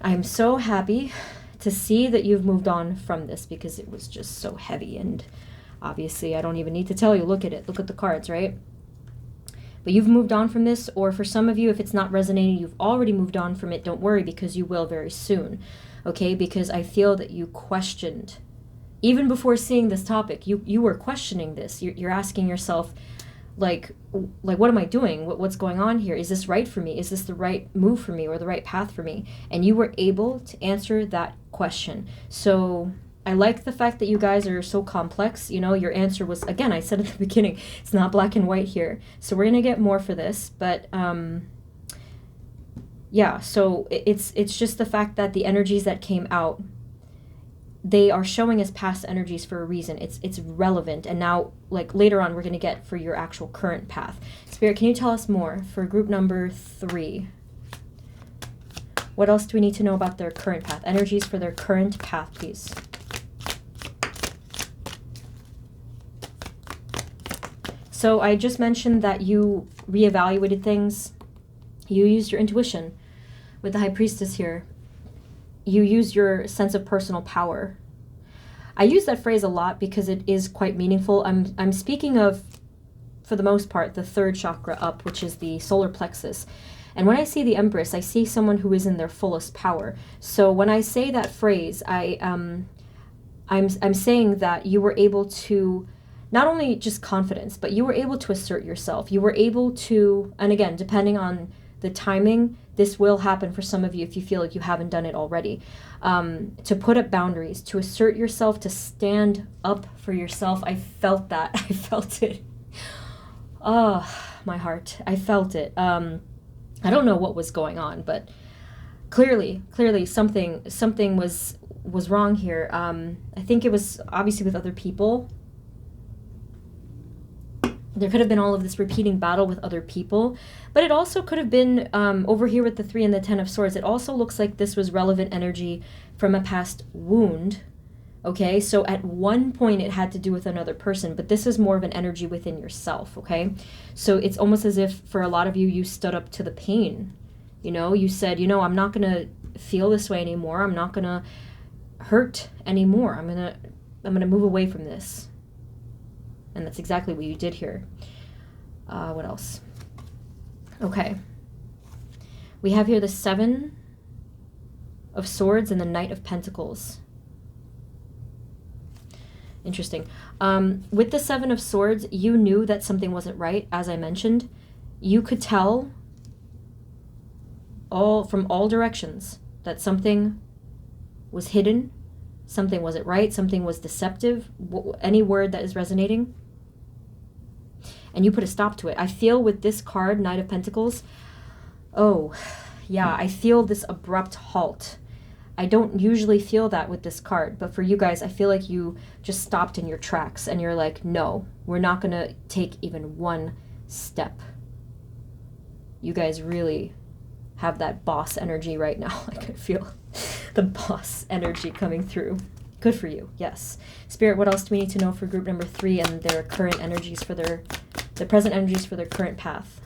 I'm so happy to see that you've moved on from this because it was just so heavy, and obviously I don't even need to tell you, look at it, look at the cards, right? But you've moved on from this, or for some of you, if it's not resonating, you've already moved on from it. Don't worry, because you will very soon, okay? Because I feel that you questioned, even before seeing this topic, you were questioning this. You're asking yourself, like, what am I doing? What's going on here? Is this right for me? Is this the right move for me or the right path for me? And you were able to answer that question. So I like the fact that you guys are so complex. You know, your answer was, again, I said at the beginning, it's not black and white here. So we're going to get more for this. But yeah, so it's just the fact that the energies that came out, they are showing us past energies for a reason. It's relevant. And now, like later on, we're going to get for your actual current path. Spirit, can you tell us more for group number 3? What else do we need to know about their current path? Energies for their current path, please. So I just mentioned that you reevaluated things. You used your intuition with the High Priestess here. You used your sense of personal power. I use that phrase a lot because it is quite meaningful. I'm speaking of, for the most part, the 3rd chakra up, which is the solar plexus. And when I see the Empress, I see someone who is in their fullest power. So when I say that phrase, I'm saying that you were able to not only just confidence, but you were able to assert yourself. You were able to, and again, depending on the timing, this will happen for some of you if you feel like you haven't done it already, to put up boundaries, to assert yourself, to stand up for yourself. I felt that. I felt it. Oh, my heart. I felt it. I don't know what was going on, but clearly something was wrong here. I think it was obviously with other people. There could have been all of this repeating battle with other people, but it also could have been over here with the 3 and the 10 of Swords. It also looks like this was relevant energy from a past wound Okay, so at one point it had to do with another person, but this is more of an energy within yourself, okay? So it's almost as if for a lot of you, you stood up to the pain. You know, you said, you know, I'm not going to feel this way anymore. I'm not going to hurt anymore. I'm going to move away from this. And that's exactly what you did here. What else? Okay. We have here the 7 of Swords and the Knight of Pentacles. Interesting. With the 7 of Swords, you knew that something wasn't right, as I mentioned. You could tell from all directions that something was hidden, something wasn't right, something was deceptive, any word that is resonating. And you put a stop to it. I feel with this card, Knight of Pentacles, oh, yeah, I feel this abrupt halt. I don't usually feel that with this card, but for you guys, I feel like you just stopped in your tracks and you're like, no, we're not going to take even one step. You guys really have that boss energy right now. I could feel the boss energy coming through. Good for you, yes. Spirit, what else do we need to know for group number 3 and their current energies for the present energies for their current path?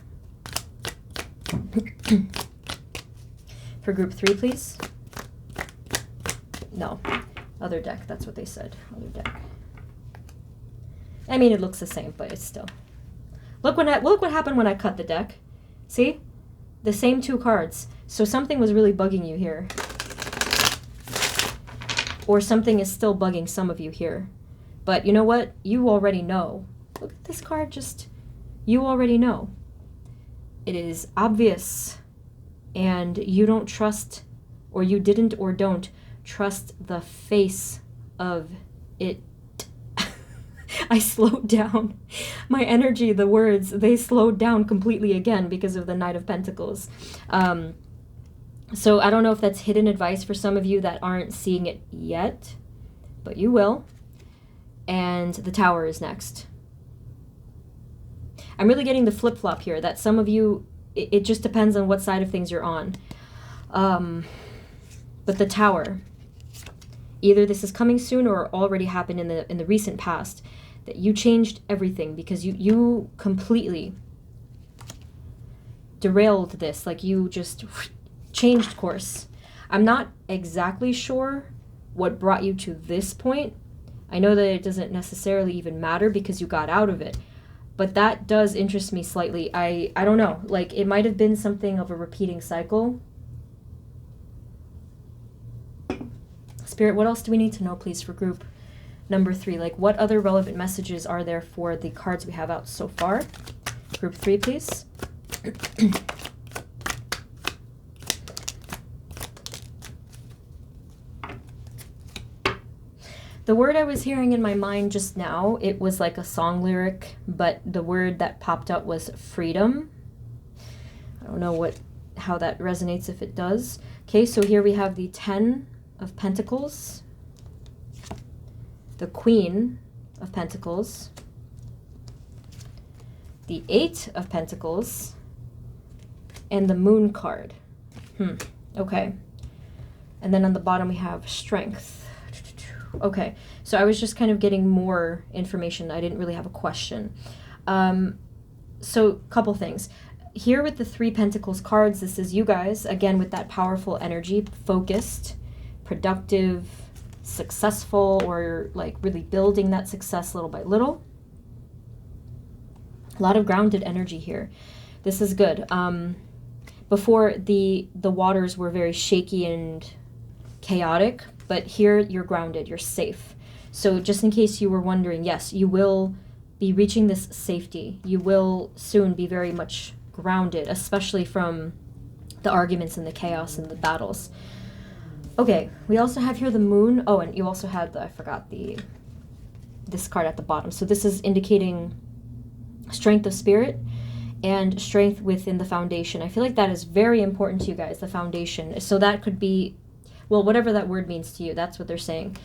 For group 3, please. No, other deck, that's what they said, other deck. I mean, it looks the same, but it's still. Look what happened when I cut the deck. See? The same 2 cards. So something was really bugging you here. Or something is still bugging some of you here. But you know what? You already know. Look at this card, just, you already know. It is obvious. And you don't trust, or you didn't or don't trust the face of it. I slowed down. My energy, the words, they slowed down completely again because of the Knight of Pentacles. So I don't know if that's hidden advice for some of you that aren't seeing it yet, but you will. And the Tower is next. I'm really getting the flip-flop here, that some of you, it just depends on what side of things you're on. But the Tower, either this is coming soon or already happened in the recent past, that you changed everything because you completely derailed this, like you just changed course. I'm not exactly sure what brought you to this point. I know that it doesn't necessarily even matter because you got out of it, but that does interest me slightly. I don't know, like it might have been something of a repeating cycle. Spirit, what else do we need to know, please, for group number 3? Like, what other relevant messages are there for the cards we have out so far? Group 3, please. The word I was hearing in my mind just now, it was like a song lyric, but the word that popped up was freedom. I don't know how that resonates, if it does. Okay, so here we have the 10 of Pentacles, the Queen of Pentacles, the 8 of Pentacles, and the Moon card. Okay. And then on the bottom we have Strength. Okay, so I was just kind of getting more information. I didn't really have a question. So couple things. Here with the 3 Pentacles cards, this is you guys, again, with that powerful energy, focused, productive, successful, or like really building that success little by little. A lot of grounded energy here. This is good. Before the waters were very shaky and chaotic, but here you're grounded, you're safe. So just in case you were wondering, yes, you will be reaching this safety. You will soon be very much grounded, especially from the arguments and the chaos and the battles. Okay, we also have here the Moon. Oh, and you also had I forgot this card at the bottom. So this is indicating strength of spirit and strength within the foundation. I feel like that is very important to you guys, the foundation. So that could be, well, whatever that word means to you, that's what they're saying.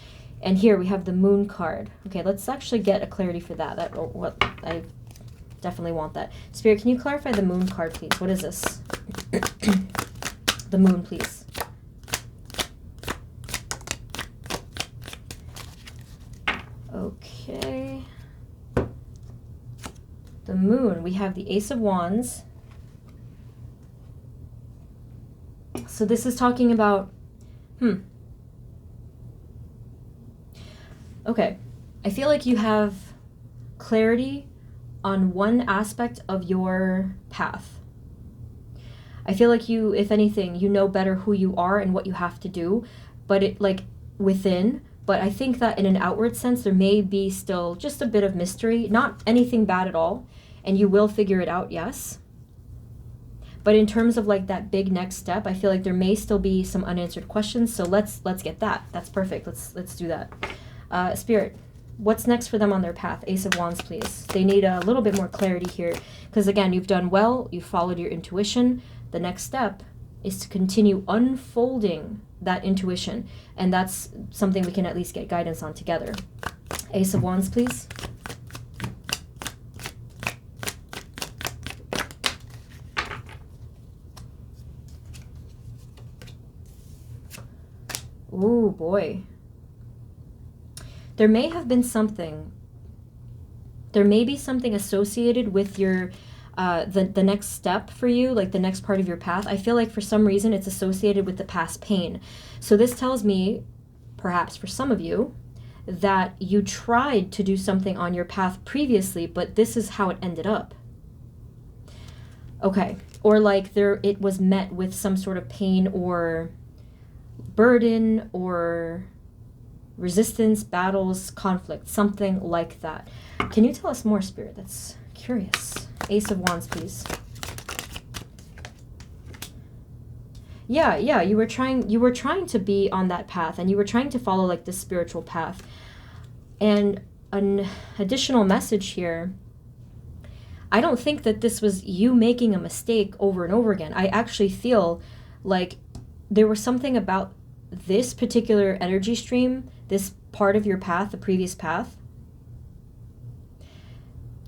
And here we have the Moon card. Okay, let's actually get a clarity for that. What I definitely want that. Spirit, can you clarify the Moon card, please? What is this? The Moon, please. Okay. The Moon, we have the Ace of Wands. So this is talking about, okay. I feel like you have clarity on one aspect of your path. I feel like you, if anything, you know better who you are and what you have to do, but it like within, but I think that in an outward sense, there may be still just a bit of mystery, not anything bad at all, and you will figure it out, yes. But in terms of like that big next step, I feel like there may still be some unanswered questions, so let's get that. That's perfect. Let's do that. Spirit, what's next for them on their path? Ace of Wands, please. They need a little bit more clarity here, because again, you've done well, you've followed your intuition. The next step is to continue unfolding that intuition, and that's something we can at least get guidance on together. Ace of Wands, please. Ooh, boy. There may have been something. There may be something associated with your the next step for you, like the next part of your path. I feel like for some reason it's associated with the past pain. So this tells me, perhaps for some of you, that you tried to do something on your path previously, but this is how it ended up. Okay. Or like it was met with some sort of pain or burden or resistance, battles, conflict, something like that. Can you tell us more, Spirit? That's curious. Ace of Wands, please. Yeah, you were trying to be on that path, and you were trying to follow like the spiritual path. And an additional message here, I don't think that this was you making a mistake over and over again. I actually feel like there was something about this particular energy stream, this part of your path, the previous path.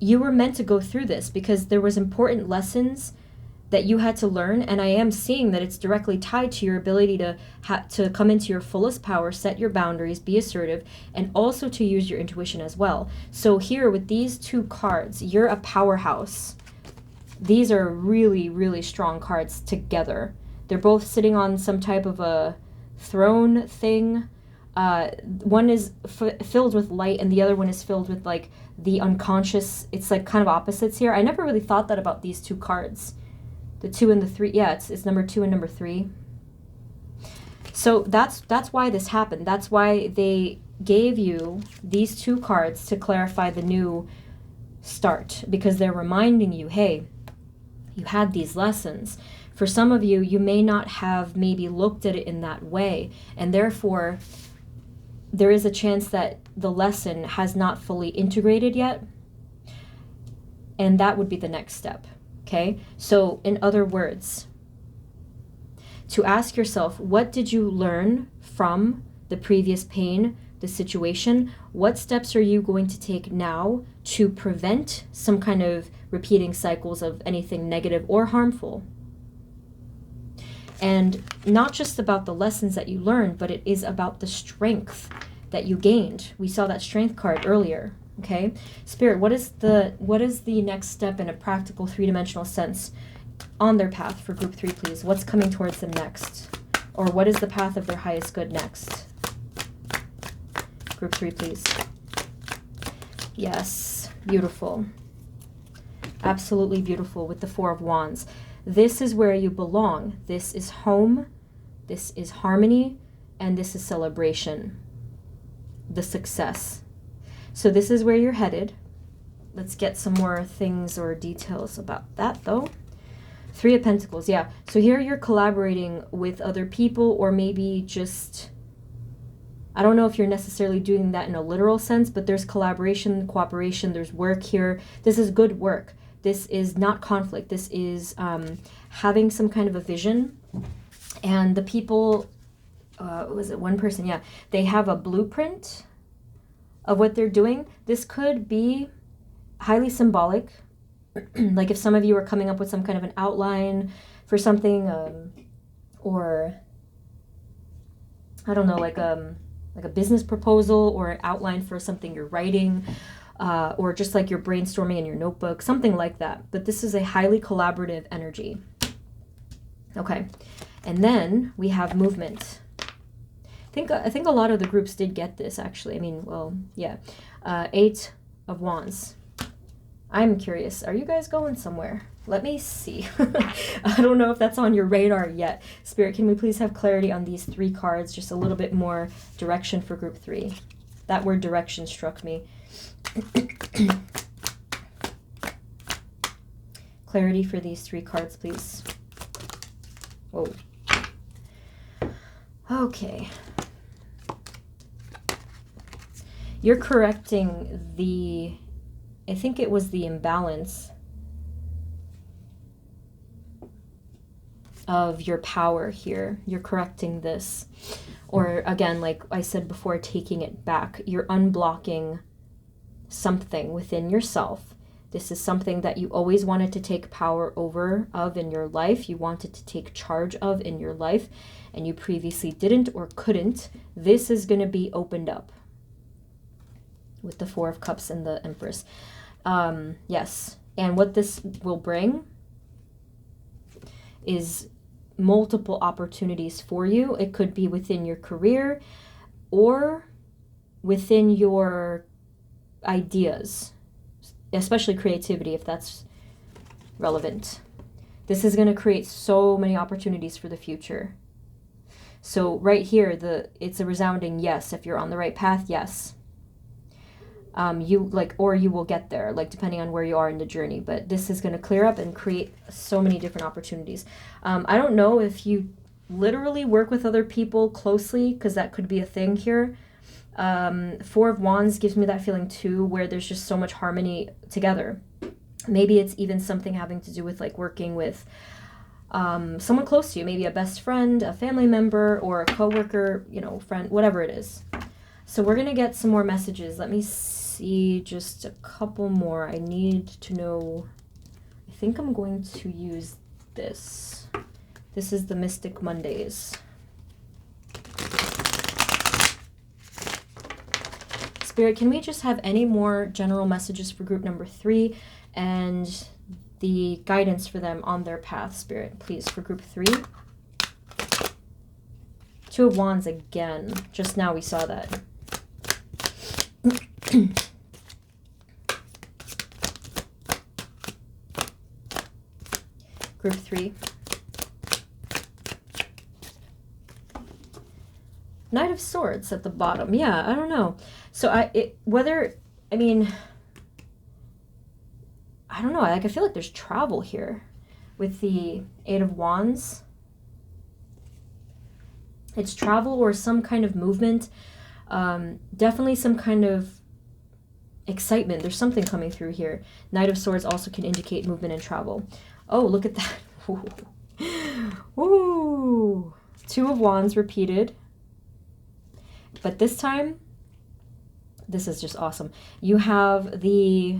You were meant to go through this because there was important lessons that you had to learn, and I am seeing that it's directly tied to your ability to come into your fullest power, set your boundaries, be assertive, and also to use your intuition as well. So here with these two cards, you're a powerhouse. These are really, really strong cards together. They're both sitting on some type of a throne thing. One is filled with light, and the other one is filled with like the unconscious. It's like kind of opposites here. I never really thought that about these two cards, the 2 and the 3. Yeah, it's number 2 and number 3. So that's why this happened. That's why they gave you these two cards to clarify the new start, because they're reminding you, hey, you had these lessons. For some of you, you may not have maybe looked at it in that way, and therefore there is a chance that the lesson has not fully integrated yet, and that would be the next step, okay? So in other words, to ask yourself, what did you learn from the previous pain, the situation? What steps are you going to take now to prevent some kind of repeating cycles of anything negative or harmful? And not just about the lessons that you learned, but it is about the strength that you gained. We saw that strength card earlier, okay? Spirit, what is the next step in a practical 3-dimensional sense on their path for group 3, please? What's coming towards them next? Or what is the path of their highest good next? Group 3, please. Yes, beautiful. Absolutely beautiful with the 4 of Wands. This is where you belong. This is home. This is harmony. And this is celebration. The success. So this is where you're headed. Let's get some more things or details about that, though. 3 of Pentacles. Yeah. So here you're collaborating with other people, or maybe just, I don't know if you're necessarily doing that in a literal sense, but there's collaboration, cooperation, there's work here. This is good work. This is not conflict. This is having some kind of a vision. And the people, was it one person? Yeah. They have a blueprint of what they're doing. This could be highly symbolic. Like if some of you are coming up with some kind of an outline for something, or I don't know, like like a business proposal or an outline for something you're writing, or just like you're brainstorming in your notebook, something like that. But this is a highly collaborative energy. Okay, and then we have movement. I think a lot of the groups did get this, actually. I mean, well, yeah. 8 of Wands. I'm curious, are you guys going somewhere? Let me see. I don't know if that's on your radar yet. Spirit, can we please have clarity on these 3 cards? Just a little bit more direction for group 3. That word direction struck me. Clarity for these 3 cards, please. Whoa. Okay. You're correcting the, I think it was the imbalance of your power here. You're correcting this. Or again, like I said before, taking it back. You're unblocking something within yourself. This is something that you always wanted to take power over of in your life. You wanted to take charge of in your life, and you previously didn't or couldn't. This is going to be opened up with the 4 of Cups and the Empress. Yes. And what this will bring is multiple opportunities for you. It could be within your career or within your ideas, especially creativity, if that's relevant. This is going to create so many opportunities for the future. So right here, it's a resounding yes. If you're on the right path, yes. Or you will get there, like depending on where you are in the journey. But this is going to clear up and create so many different opportunities. I don't know if you literally work with other people closely, because that could be a thing here. 4 of Wands gives me that feeling too, where there's just so much harmony together. Maybe it's even something having to do with like working with someone close to you, maybe a best friend, a family member, or a coworker, friend, whatever it is. So we're going to get some more messages. Let me see just a couple more. I need to know. I think I'm going to use this. This is the Mystic Mondays. Spirit, can we just have any more general messages for group number 3 and the guidance for them on their path, Spirit, please, for group 3? 2 of Wands again. Just now we saw that. Group 3. Knight of Swords at the bottom. Yeah, I don't know. So I don't know. I feel like there's travel here with the 8 of Wands. It's travel or some kind of movement. Definitely some kind of excitement. There's something coming through here. Knight of Swords also can indicate movement and travel. Oh, look at that. Ooh. Ooh. 2 of Wands repeated. But this time, this is just awesome. You have the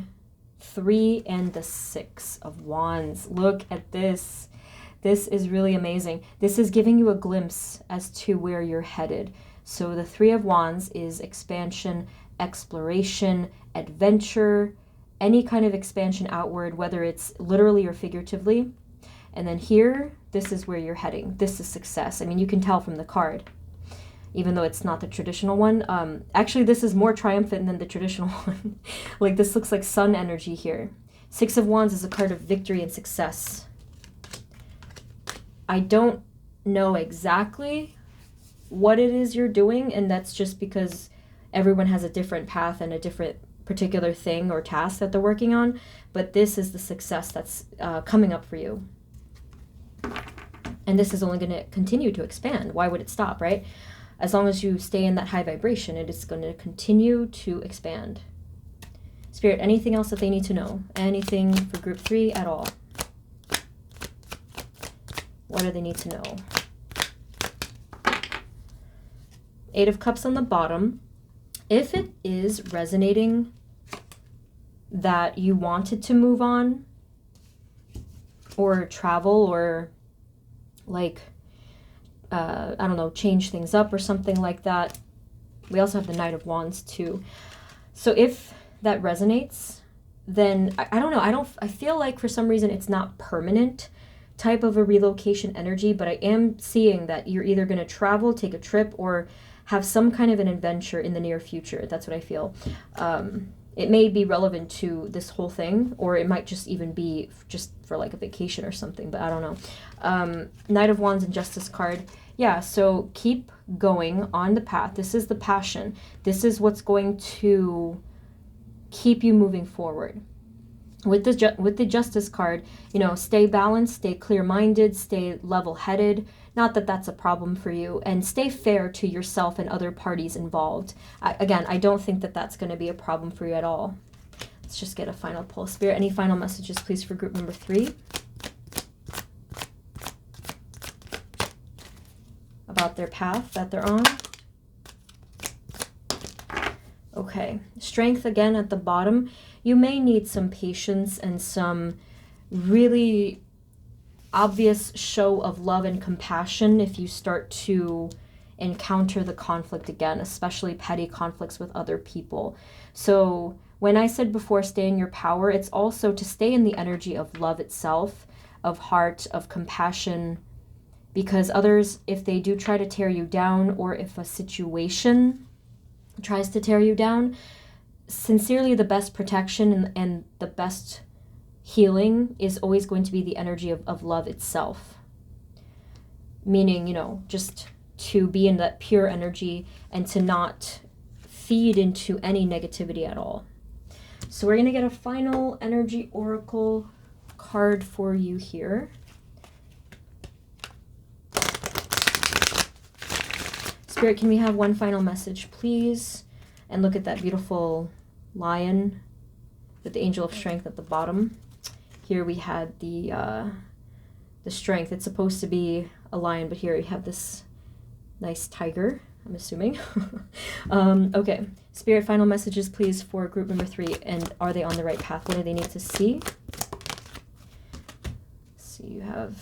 3 and the 6 of Wands. Look at this. This is really amazing. This is giving you a glimpse as to where you're headed. So the 3 of Wands is expansion, exploration, adventure, any kind of expansion outward, whether it's literally or figuratively. And then here, this is where you're heading. This is success. I mean, you can tell from the card, even though it's not the traditional one. Actually, this is more triumphant than the traditional one. Like, this looks like sun energy here. 6 of Wands is a card of victory and success. I don't know exactly what it is you're doing, and that's just because everyone has a different path and a different particular thing or task that they're working on. But this is the success that's coming up for you. And this is only going to continue to expand. Why would it stop, right? As long as you stay in that high vibration, it is going to continue to expand. Spirit, anything else that they need to know? Anything for group 3 at all? What do they need to know? 8 of Cups on the bottom. If it is resonating that you wanted to move on or travel or like, I don't know, change things up or something like that, We also have the Knight of Wands too. So if that resonates, then I don't know. I feel like for some reason it's not permanent type of a relocation energy, but I am seeing that you're either going to travel, take a trip, or have some kind of an adventure in the near future. That's what I feel. It may be relevant to this whole thing, or it might just even be just for like a vacation or something, but I don't know. Knight of Wands and Justice card. Yeah, so keep going on the path. This is the passion. This is what's going to keep you moving forward. With the Justice card, you know, stay balanced, stay clear-minded, stay level-headed. Not that that's a problem for you. And stay fair to yourself and other parties involved. Again, I don't think that that's going to be a problem for you at all. Let's just get a final pull. Spirit, any final messages, please, for group number 3? About their path that they're on. Okay. Strength, again, at the bottom. You may need some patience and some really obvious show of love and compassion if you start to encounter the conflict again, especially petty conflicts with other people. So when I said before, stay in your power, it's also to stay in the energy of love itself, of heart, of compassion, because others, if they do try to tear you down, or if a situation tries to tear you down, sincerely, the best protection and the best healing is always going to be the energy of love itself. Meaning, you know, just to be in that pure energy and to not feed into any negativity at all. So we're going to get a final energy oracle card for you here. Spirit, can we have one final message, please? And look at that beautiful lion with the angel of strength at the bottom. Here we had the strength. It's supposed to be a lion, but here we have this nice tiger, I'm assuming. Okay. Spirit, final messages, please, for group number 3. And are they on the right path? What do they need to see? So you have...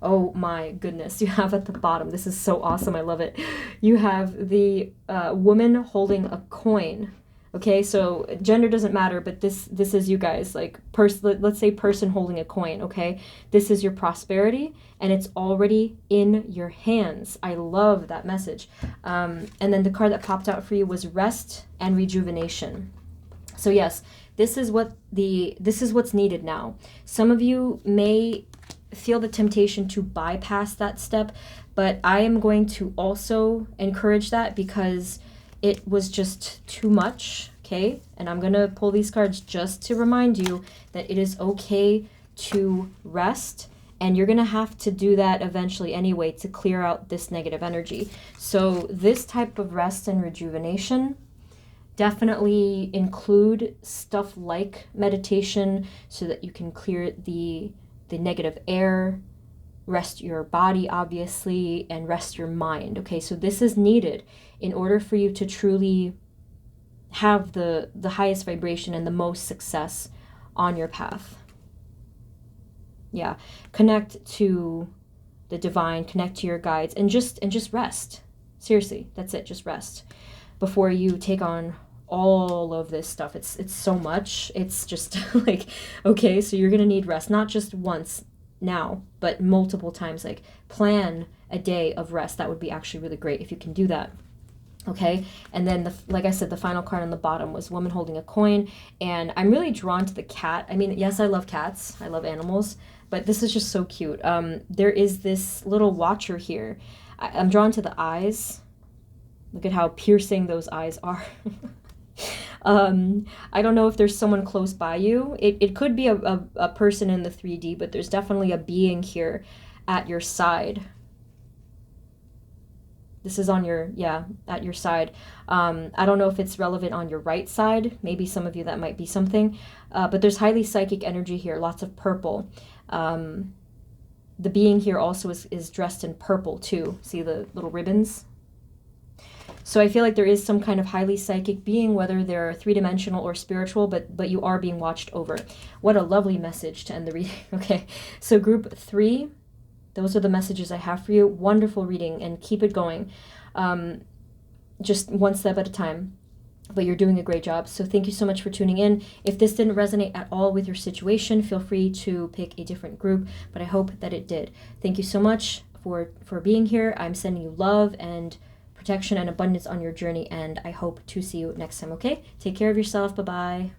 Oh my goodness, you have at the bottom, this is so awesome, I love it. You have the woman holding a coin. Okay, so gender doesn't matter, but this is you guys, like, let's say person holding a coin, okay? This is your prosperity, and it's already in your hands. I love that message. And then the card that popped out for you was rest and rejuvenation. So yes, this is what's needed now. Some of you may feel the temptation to bypass that step, but I am going to also encourage that because it was just too much, okay? And I'm gonna pull these cards just to remind you that it is okay to rest, and you're gonna have to do that eventually anyway to clear out this negative energy. So this type of rest and rejuvenation, definitely include stuff like meditation so that you can clear the negative air, rest your body, obviously, and rest your mind. Okay, so this is needed in order for you to truly have the highest vibration and the most success on your path. Yeah, connect to the divine, connect to your guides, and just rest. Seriously, that's it, just rest before you take on all of this stuff. It's so much. It's just like, okay, so you're gonna need rest, not just once now, but multiple times. Like, plan a day of rest. That would be actually really great if you can do that. Okay, and then like I said, the final card on the bottom was woman holding a coin, and I'm really drawn to the cat. I mean, yes, I love cats, I love animals, but this is just so cute. There is this little watcher here. I'm drawn to the eyes. Look at how piercing those eyes are. I don't know if there's someone close by you. It could be a person in the 3D, but there's definitely a being here at your side. This is on your, at your side. I don't know if it's relevant on your right side. Maybe some of you that might be something. But there's highly psychic energy here, lots of purple. The being here also is dressed in purple too. See the little ribbons? So I feel like there is some kind of highly psychic being, whether they're three-dimensional or spiritual, but you are being watched over. What a lovely message to end the reading. Okay, so group 3, those are the messages I have for you. Wonderful reading, and keep it going. just one step at a time. But you're doing a great job. So thank you so much for tuning in. If this didn't resonate at all with your situation, feel free to pick a different group, but I hope that it did. Thank you so much for being here. I'm sending you love and protection and abundance on your journey, and I hope to see you next time, okay? Take care of yourself. Bye-bye.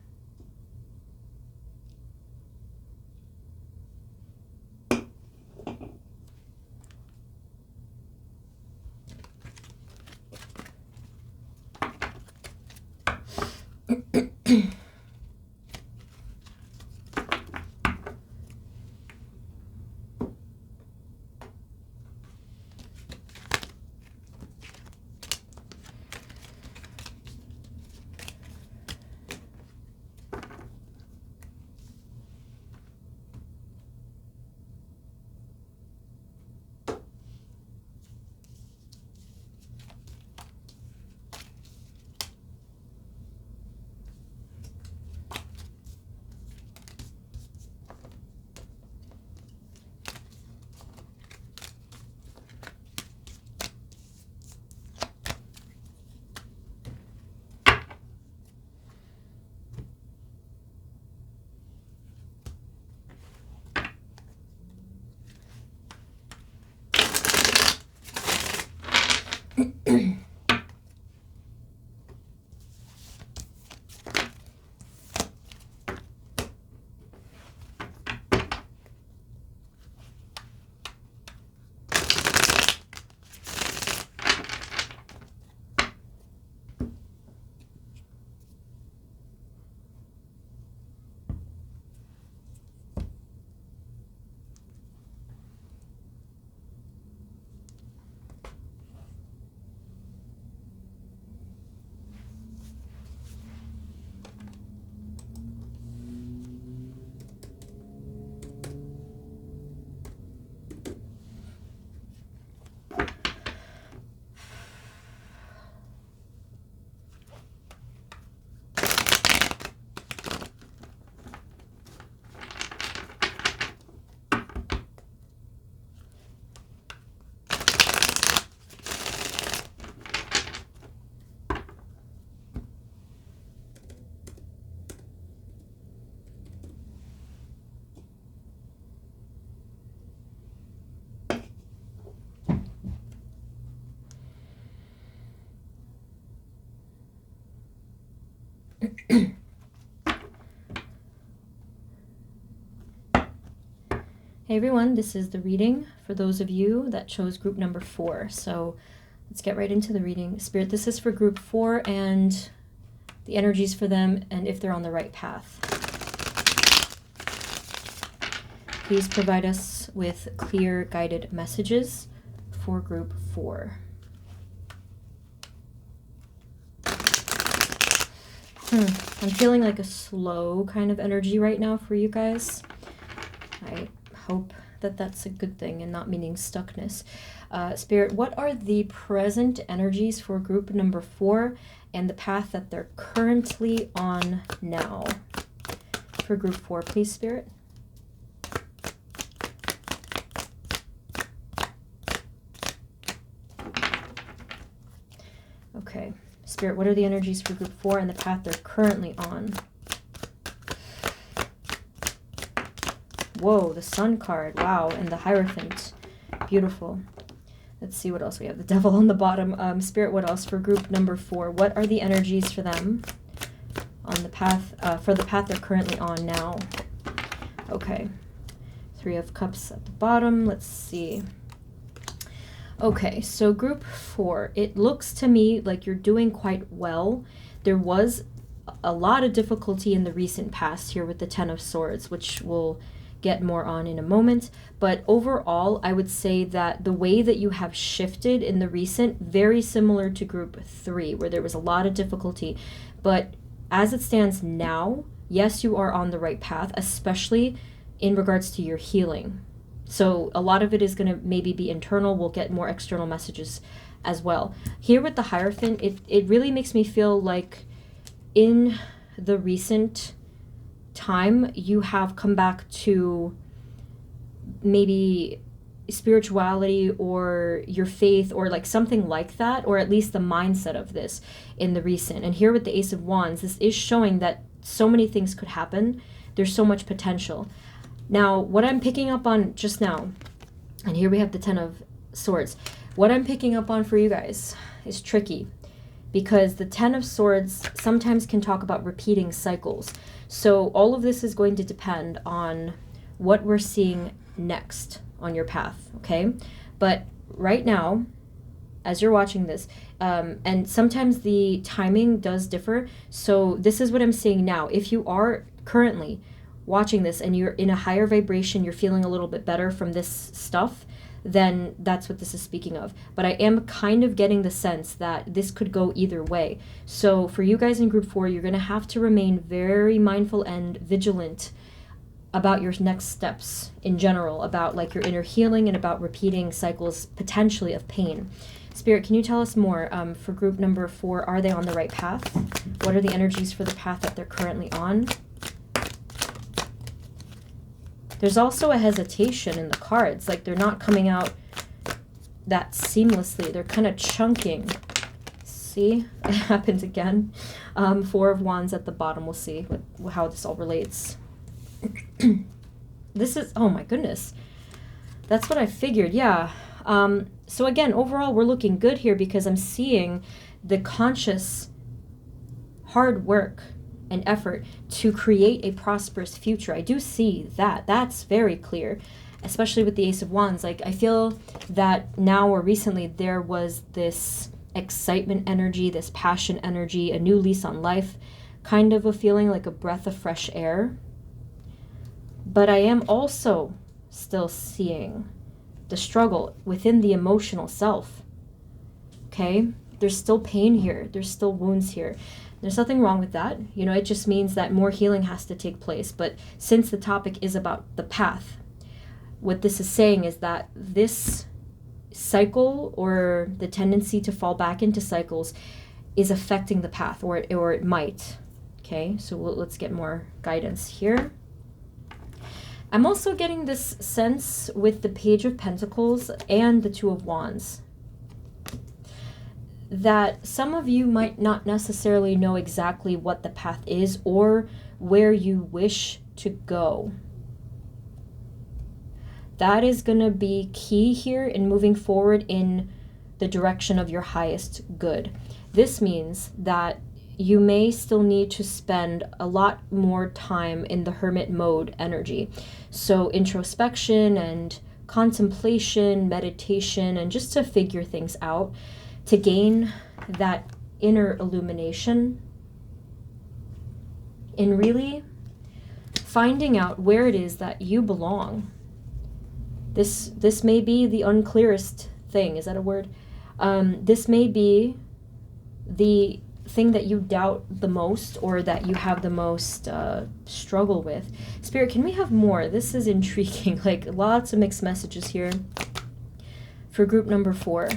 Hey everyone, this is the reading for those of you that chose group number 4. So let's get right into the reading. Spirit, this is for group 4 and the energies for them and if they're on the right path. Please provide us with clear guided messages for group 4. I'm feeling like a slow kind of energy right now for you guys. I hope that that's a good thing and not meaning stuckness. Spirit, what are the present energies for group number 4 and the path that they're currently on now? For group 4, please, Spirit. Okay. Spirit, what are the energies for group 4 and the path they're currently on? Whoa, the Sun card. Wow, and the Hierophant. Beautiful. Let's see what else we have. The Devil on the bottom. Spirit, what else for group number 4? What are the energies for them on the path, for the path they're currently on now? Okay. 3 of Cups at the bottom. Let's see. Okay, so group 4. It looks to me like you're doing quite well. There was a lot of difficulty in the recent past here with the 10 of Swords, which we'll get more on in a moment, but overall I would say that the way that you have shifted in the recent, very similar to group 3 where there was a lot of difficulty, but as it stands now, yes, you are on the right path, especially in regards to your healing. So a lot of it is going to maybe be internal. We'll get more external messages as well. Here with the Hierophant, it really makes me feel like in the recent time, you have come back to maybe spirituality or your faith or like something like that, or at least the mindset of this in the recent. And here with the Ace of Wands, this is showing that so many things could happen. There's so much potential. Now, what I'm picking up on just now, and here we have the Ten of Swords. What I'm picking up on for you guys is tricky, because the Ten of Swords sometimes can talk about repeating cycles. So all of this is going to depend on what we're seeing next on your path, okay? But right now, as you're watching this, and sometimes the timing does differ, so this is what I'm seeing now. If you are currently watching this and you're in a higher vibration, you're feeling a little bit better from this stuff, then that's what this is speaking of. But I am kind of getting the sense that this could go either way. So for you guys in group 4, you're going to have to remain very mindful and vigilant about your next steps in general, about like your inner healing and about repeating cycles potentially of pain. Spirit, can you tell us more for group number 4? Are they on the right path? What are the energies for the path that they're currently on? There's also a hesitation in the cards, like they're not coming out that seamlessly. They're kind of chunking. See, it happens again. 4 of Wands at the bottom. We'll see how this all relates. This is, oh my goodness. That's what I figured, yeah. So again, overall, we're looking good here because I'm seeing the conscious hard work and effort to create a prosperous future. I do see that. That's very clear, especially with the Ace of Wands. Like, I feel that now or recently there was this excitement energy, this passion energy, a new lease on life, kind of a feeling like a breath of fresh air. But I am also still seeing the struggle within the emotional self. Okay? There's still pain here. There's still wounds here. There's nothing wrong with that. You know, it just means that more healing has to take place. But since the topic is about the path, what this is saying is that this cycle or the tendency to fall back into cycles is affecting the path, or it might. Okay, so let's get more guidance here. I'm also getting this sense with the Page of Pentacles and the Two of Wands that some of you might not necessarily know exactly what the path is or where you wish to go. That is going to be key here in moving forward in the direction of your highest good. This means that you may still need to spend a lot more time in the hermit mode energy. So introspection and contemplation, meditation, and just to figure things out, to gain that inner illumination in really finding out where it is that you belong. This may be the unclearest thing. Is that a word? This may be the thing that you doubt the most, or that you have the most struggle with. Spirit, can we have more? This is intriguing. Like, lots of mixed messages here. For group number 4,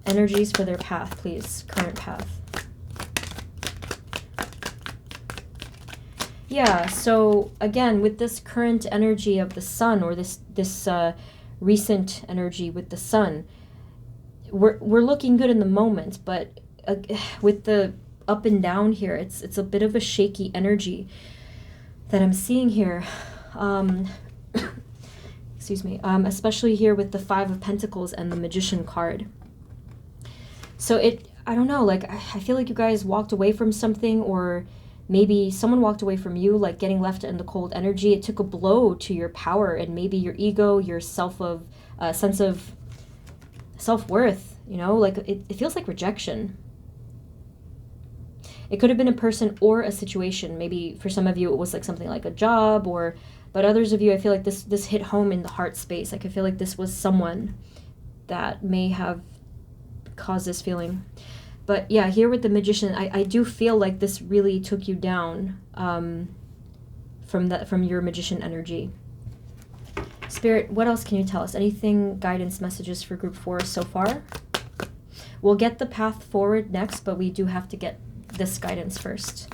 energies for their path, please. Current path. Yeah, so again, with this current energy of the sun, or this recent energy with the sun, we're looking good in the moment, but with the up and down here, it's a bit of a shaky energy that I'm seeing here. Excuse me. Especially here with the 5 of Pentacles and the Magician card. So I don't know, like, I feel like you guys walked away from something, or maybe someone walked away from you, like getting left in the cold energy. It took a blow to your power and maybe your ego, your sense of self-worth, you know, like it feels like rejection. It could have been a person or a situation. Maybe for some of you it was like something like a job, but others of you, I feel like this hit home in the heart space. Like, I feel like this was someone that may have caused this feeling. But yeah, here with the Magician, I do feel like this really took you down from your Magician energy. Spirit, what else can you tell us? Anything, guidance messages for group 4 so far? We'll get the path forward next, but we do have to get this guidance first.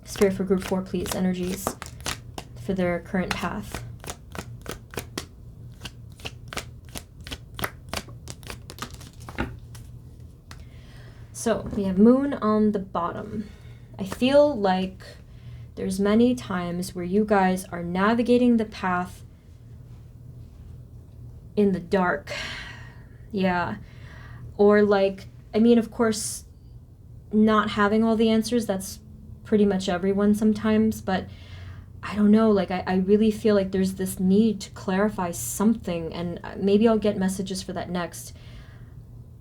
Spirit, for group 4, please, energies for their current path. So we have moon on the bottom. I feel like there's many times where you guys are navigating the path in the dark. Yeah. Or like, I mean, of course, not having all the answers, that's pretty much everyone sometimes, but I don't know, like I really feel like there's this need to clarify something, and maybe I'll get messages for that next.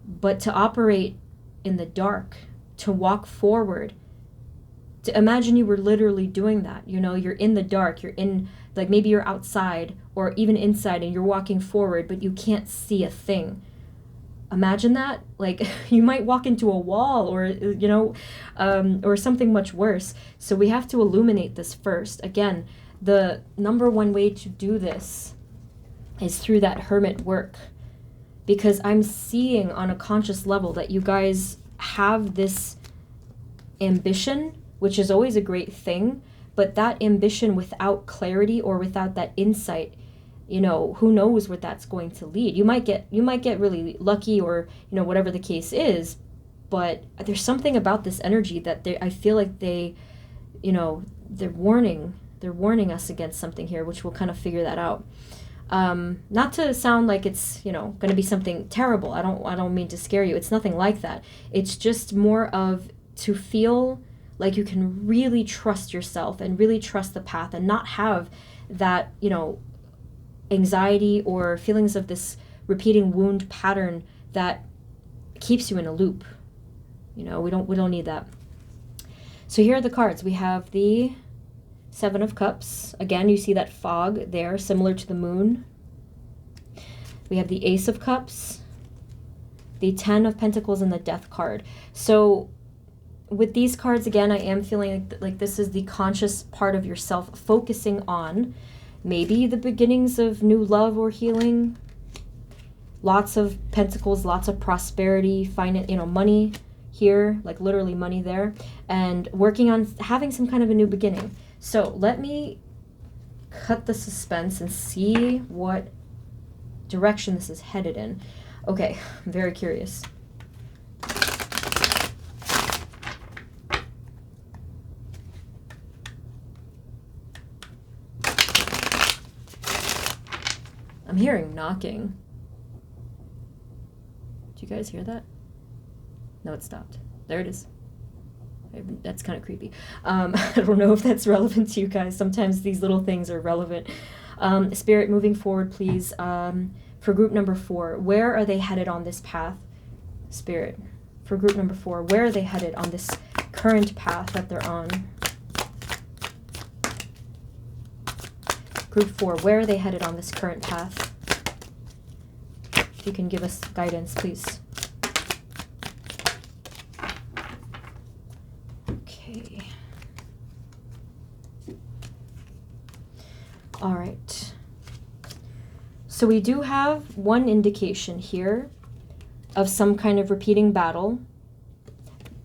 But to operate in the dark, to walk forward, to imagine you were literally doing that, you know, you're in the dark, you're in, like maybe you're outside or even inside and you're walking forward, but you can't see a thing. Imagine that, like you might walk into a wall or, you know, or something much worse. So we have to illuminate this first. Again, the number one way to do this is through that hermit work, because I'm seeing on a conscious level that you guys have this ambition, which is always a great thing, but that ambition without clarity or without that insight, you know, who knows where that's going to lead. You might get really lucky, or, you know, whatever the case is, but there's something about this energy that I feel like they, you know, they're warning us against something here, which we'll kind of figure that out. Not to sound like it's, you know, going to be something terrible. I don't mean to scare you. It's nothing like that. It's just more of to feel like you can really trust yourself and really trust the path and not have that, you know, anxiety or feelings of this repeating wound pattern that keeps you in a loop. You know, we don't need that. So here are the cards. We have the Seven of Cups. Again, you see that fog there, similar to the moon. We have the Ace of Cups, the Ten of Pentacles, and the Death card. So with these cards, again, I am feeling like this is the conscious part of yourself focusing on maybe the beginnings of new love or healing. Lots of pentacles, lots of prosperity, you know, money here, like literally money there, and working on having some kind of a new beginning. So let me cut the suspense and see what direction this is headed in. Okay, I'm very curious. I'm hearing knocking. Do you guys hear that? No, it stopped. There it is. That's kind of creepy. I don't know if that's relevant to you guys. Sometimes these little things are relevant. Spirit, moving forward, please. For group number 4, where are they headed on this path? Spirit, for group number 4, where are they headed on this current path that they're on? Group 4, where are they headed on this current path? If you can give us guidance, please. Okay. All right. So we do have one indication here of some kind of repeating battle,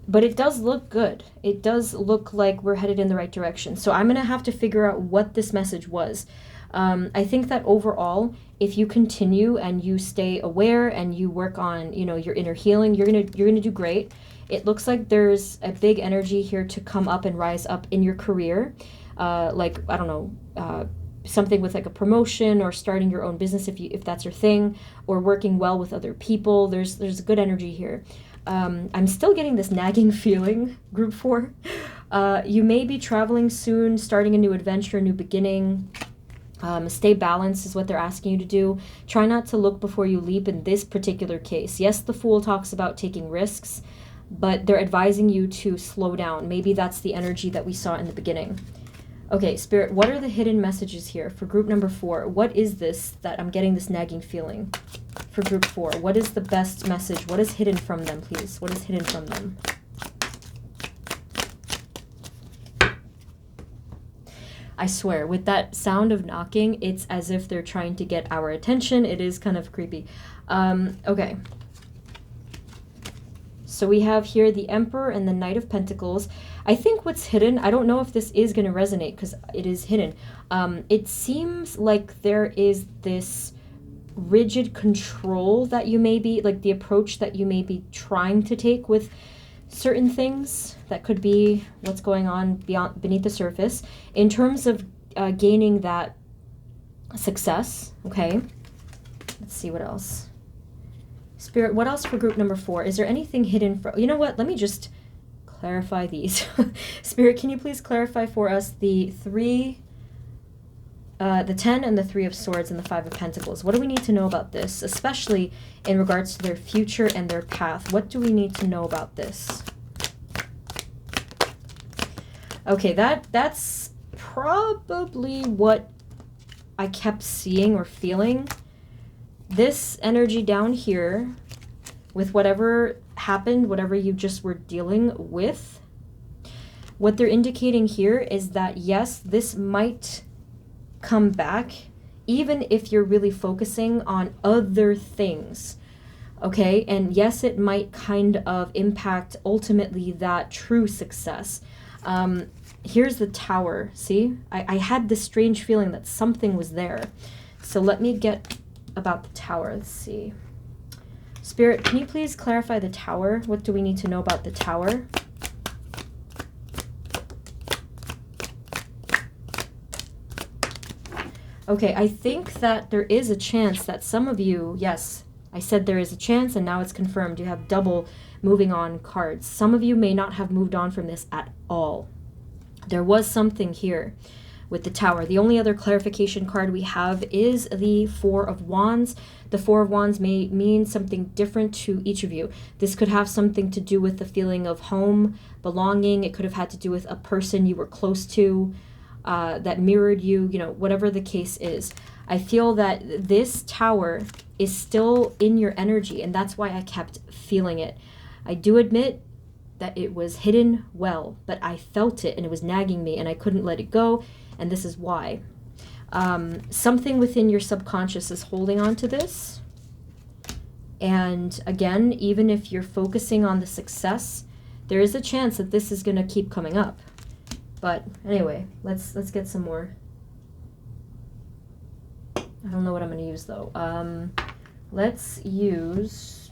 but it does look good. It does look like we're headed in the right direction. So I'm going to have to figure out what this message was. I think that overall, if you continue and you stay aware and you work on, you know, your inner healing, you're gonna do great. It looks like there's a big energy here to come up and rise up in your career. Like, I don't know, something with like a promotion or starting your own business if that's your thing, or working well with other people. There's a good energy here. I'm still getting this nagging feeling, group 4. You may be traveling soon, starting a new adventure, a new beginning. Stay balanced is what they're asking you to do. Try not to look before you leap in this particular case. Yes, the Fool talks about taking risks, but they're advising you to slow down. Maybe that's the energy that we saw in the beginning. Okay, Spirit, what are the hidden messages here for group number 4? What is this that I'm getting this nagging feeling for group 4? What is the best message? What is hidden from them, please? What is hidden from them? I swear, with that sound of knocking, it's as if they're trying to get our attention. It is kind of creepy. Okay. So we have here the Emperor and the Knight of Pentacles. I think what's hidden, I don't know if this is going to resonate because it is hidden. It seems like there is this rigid control that you may be, like the approach that you may be trying to take with certain things. That could be what's going on beneath the surface in terms of gaining that success. Okay, let's see what else. Spirit, what else for group number 4? Is there anything hidden for, you know what, let me just clarify these. Spirit, can you please clarify for us the 3, the 10 and the 3 of Swords and the 5 of Pentacles? What do we need to know about this, especially in regards to their future and their path? What do we need to know about this? Okay, that's probably what I kept seeing or feeling. This energy down here with whatever happened, whatever you just were dealing with, what they're indicating here is that yes, this might come back even if you're really focusing on other things. Okay, and yes, it might kind of impact ultimately that true success. Here's the Tower. See, I had this strange feeling that something was there. So let me get about the Tower. Let's see. Spirit, can you please clarify the Tower? What do we need to know about the Tower? Okay, I think that there is a chance that some of you, yes, I said there is a chance, and now it's confirmed. You have double moving on cards. Some of you may not have moved on from this at all. There was something here with the Tower. The only other clarification card we have is the 4 of Wands. The 4 of Wands may mean something different to each of you. This could have something to do with the feeling of home, belonging. It could have had to do with a person you were close to, that mirrored you, you know, whatever the case is. I feel that this Tower is still in your energy, and that's why I kept feeling it. I do admit that it was hidden well, but I felt it and it was nagging me and I couldn't let it go, and this is why. Something within your subconscious is holding on to this, and again, even if you're focusing on the success, there is a chance that this is going to keep coming up. But anyway, let's get some more. I don't know what I'm going to use though. Let's use,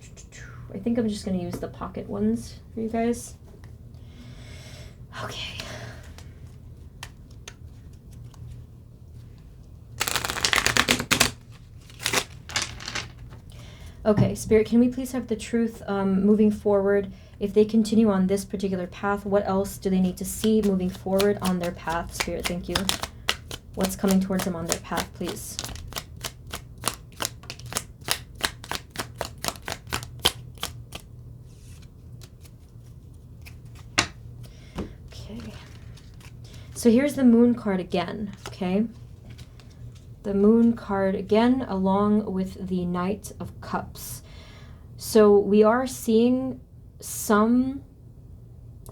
I think I'm just going to use the pocket ones for you guys. Okay. Okay, Spirit, can we please have the truth moving forward? If they continue on this particular path, what else do they need to see moving forward on their path? Spirit, thank you. What's coming towards them on their path, please? Okay. So here's the Moon card again, okay? The Moon card again, along with the Knight of Cups. So we are seeing some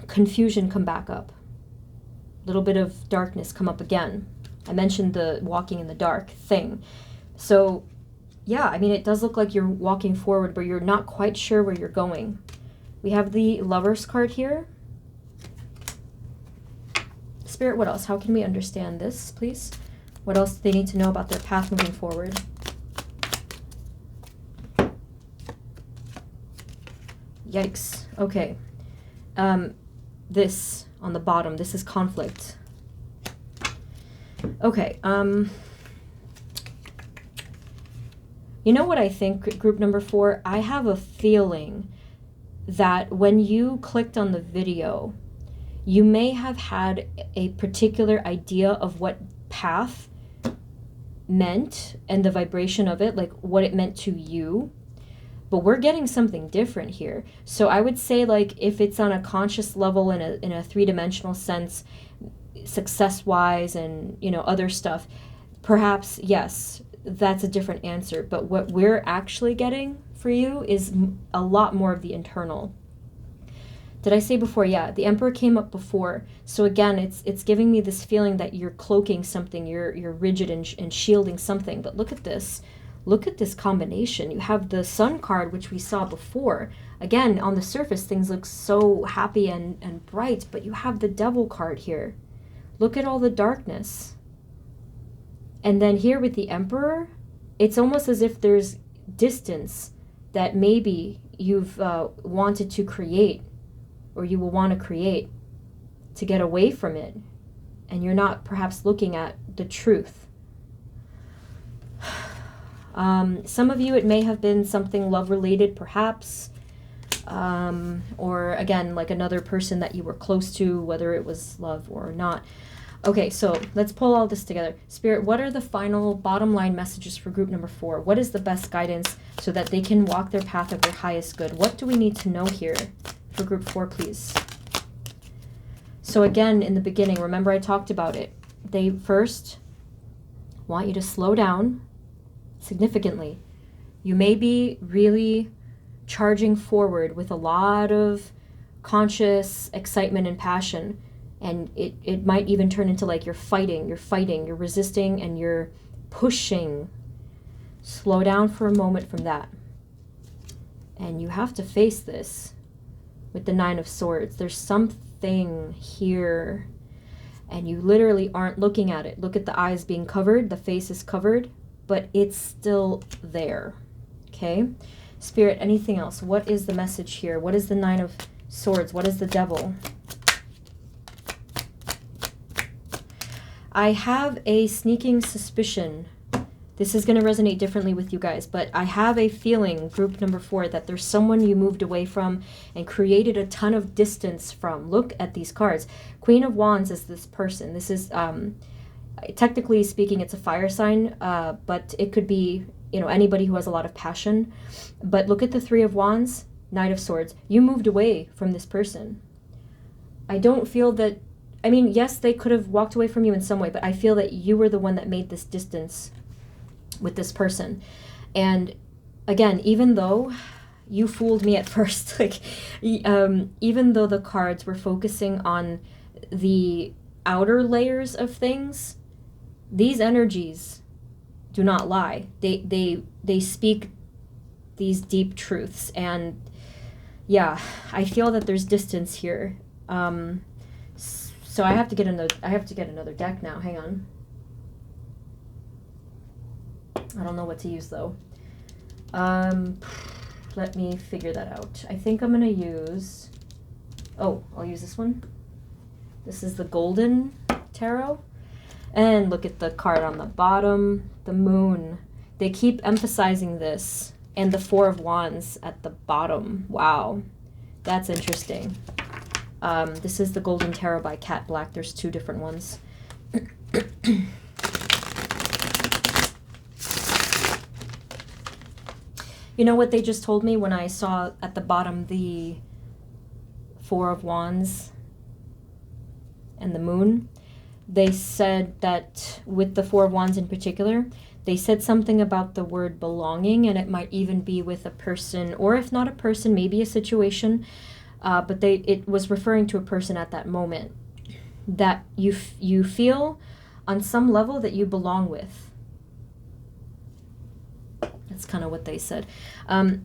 confusion come back up. A little bit of darkness come up again. I mentioned the walking in the dark thing. So yeah, I mean, it does look like you're walking forward, but you're not quite sure where you're going. We have the Lovers card here. Spirit, what else? How can we understand this, please? What else do they need to know about their path moving forward? Yikes. Okay. This on the bottom, this is conflict. Okay. You know what I think, group number 4? I have a feeling that when you clicked on the video, you may have had a particular idea of what path meant and the vibration of it, like what it meant to you. But we're getting something different here. So I would say, like, if it's on a conscious level in a three-dimensional sense, success-wise and, you know, other stuff, perhaps, yes, that's a different answer. But what we're actually getting for you is a lot more of the internal. Did I say before? Yeah, the Emperor came up before. So again, it's giving me this feeling that you're cloaking something, you're rigid and shielding something. But look at this. Look at this combination. You have the Sun card, which we saw before. Again, on the surface, things look so happy and bright, but you have the Devil card here. Look at all the darkness. And then here with the Emperor, it's almost as if there's distance that maybe you've wanted to create or you will want to create to get away from it, and you're not perhaps looking at the truth. Some of you, it may have been something love-related, perhaps, or again, like another person that you were close to, whether it was love or not. Okay, so let's pull all this together. Spirit, what are the final bottom line messages for group number 4? What is the best guidance so that they can walk their path of their highest good? What do we need to know here for group 4, please? So again, in the beginning, remember I talked about it. They first want you to slow down significantly. You may be really charging forward with a lot of conscious excitement and passion, and it might even turn into like you're fighting, you're resisting, and you're pushing. Slow down for a moment from that. And you have to face this with the 9 of Swords. There's something here, and you literally aren't looking at it. Look at the eyes being covered, the face is covered, but it's still there. Okay? Spirit, anything else? What is the message here? What is the 9 of Swords? What is the Devil? I have a sneaking suspicion. This is going to resonate differently with you guys, but I have a feeling, group number 4, that there's someone you moved away from and created a ton of distance from. Look at these cards. Queen of Wands is this person. This is, technically speaking, it's a fire sign, but it could be, you know, anybody who has a lot of passion. But look at the 3 of Wands, Knight of Swords. You moved away from this person. I don't feel that, I mean, yes, they could have walked away from you in some way, but I feel that you were the one that made this distance with this person. And again, even though you fooled me at first, like, even though the cards were focusing on the outer layers of things, these energies do not lie. They speak these deep truths. And yeah, I feel that there's distance here. So I have to get another deck now. Hang on. I don't know what to use though. Let me figure that out. I think I'm gonna use, I'll use this one. This is the Golden Tarot. And look at the card on the bottom, the Moon. They keep emphasizing this, and the 4 of Wands at the bottom. Wow, that's interesting. This is the Golden Tarot by Cat Black. There's 2 different ones. You know what they just told me when I saw at the bottom the 4 of Wands and the Moon? They said that with the 4 of Wands in particular, they said something about the word belonging, and it might even be with a person, or if not a person, maybe a situation. But it was referring to a person at that moment that you feel on some level that you belong with. That's kind of what they said.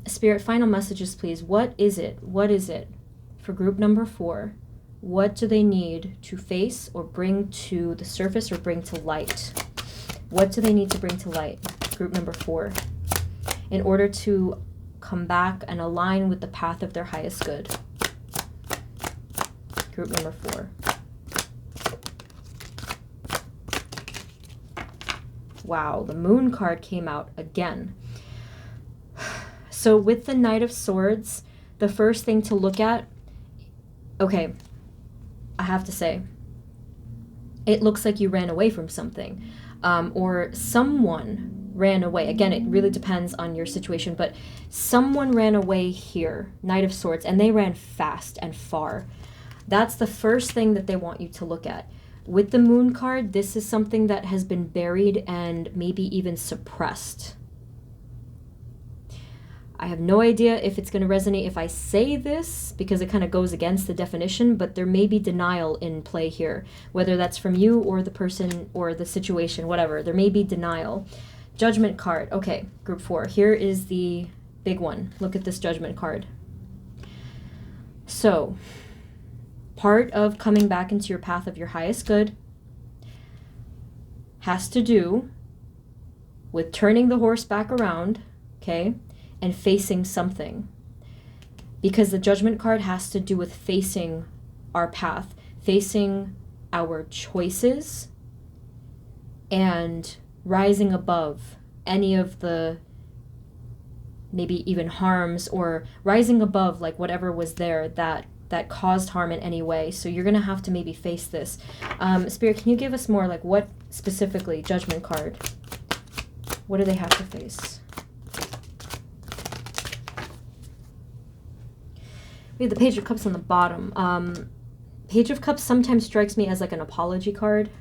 Spirit, final messages, please. What is it? What is it for group number 4? What do they need to face or bring to the surface or bring to light? What do they need to bring to light, group number 4, in order to come back and align with the path of their highest good? Group number 4. Wow, the Moon card came out again. So with the Knight of Swords, the first thing to look at, okay, I have to say, it looks like you ran away from something, or someone ran away. Again, it really depends on your situation, but someone ran away here, Knight of Swords, and they ran fast and far. That's the first thing that they want you to look at. With the Moon card, this is something that has been buried and maybe even suppressed. I have no idea if it's going to resonate if I say this, because it kind of goes against the definition, but there may be denial in play here, whether that's from you or the person or the situation, whatever. There may be denial. Judgment card. Okay, group 4. Here is the big one. Look at this Judgment card. So, part of coming back into your path of your highest good has to do with turning the horse back around, okay, and facing something. because the Judgment card has to do with facing our path, facing our choices, and rising above any of the maybe even harms, or rising above like whatever was there that caused harm in any way. So you're gonna have to maybe face this. Spirit, can you give us more, like what specifically, Judgment card, what do they have to face? We have the Page of Cups on the bottom. Page of Cups sometimes strikes me as like an apology card.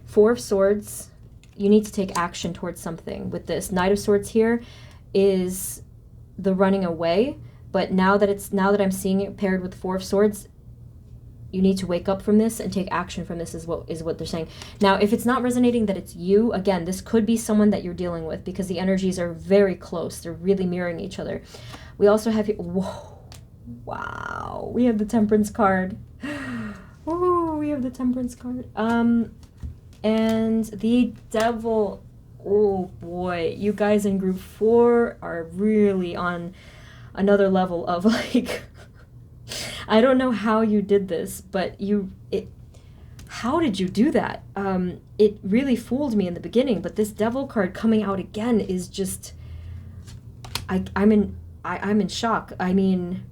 Four of Swords, you need to take action towards something with this. Knight of Swords here is the running away, but now that I'm seeing it paired with Four of Swords, you need to wake up from this and take action from this, is what they're saying. Now, if it's not resonating that it's you, again, this could be someone that you're dealing with, because the energies are very close. They're really mirroring each other. We also have here, whoa, wow, we have the Temperance card. Oh, we have the Temperance card. And the Devil, oh boy, you guys in group 4 are really on another level of like, I don't know how you did this, but how did you do that? It really fooled me in the beginning, but this Devil card coming out again is just, I'm in shock. I mean,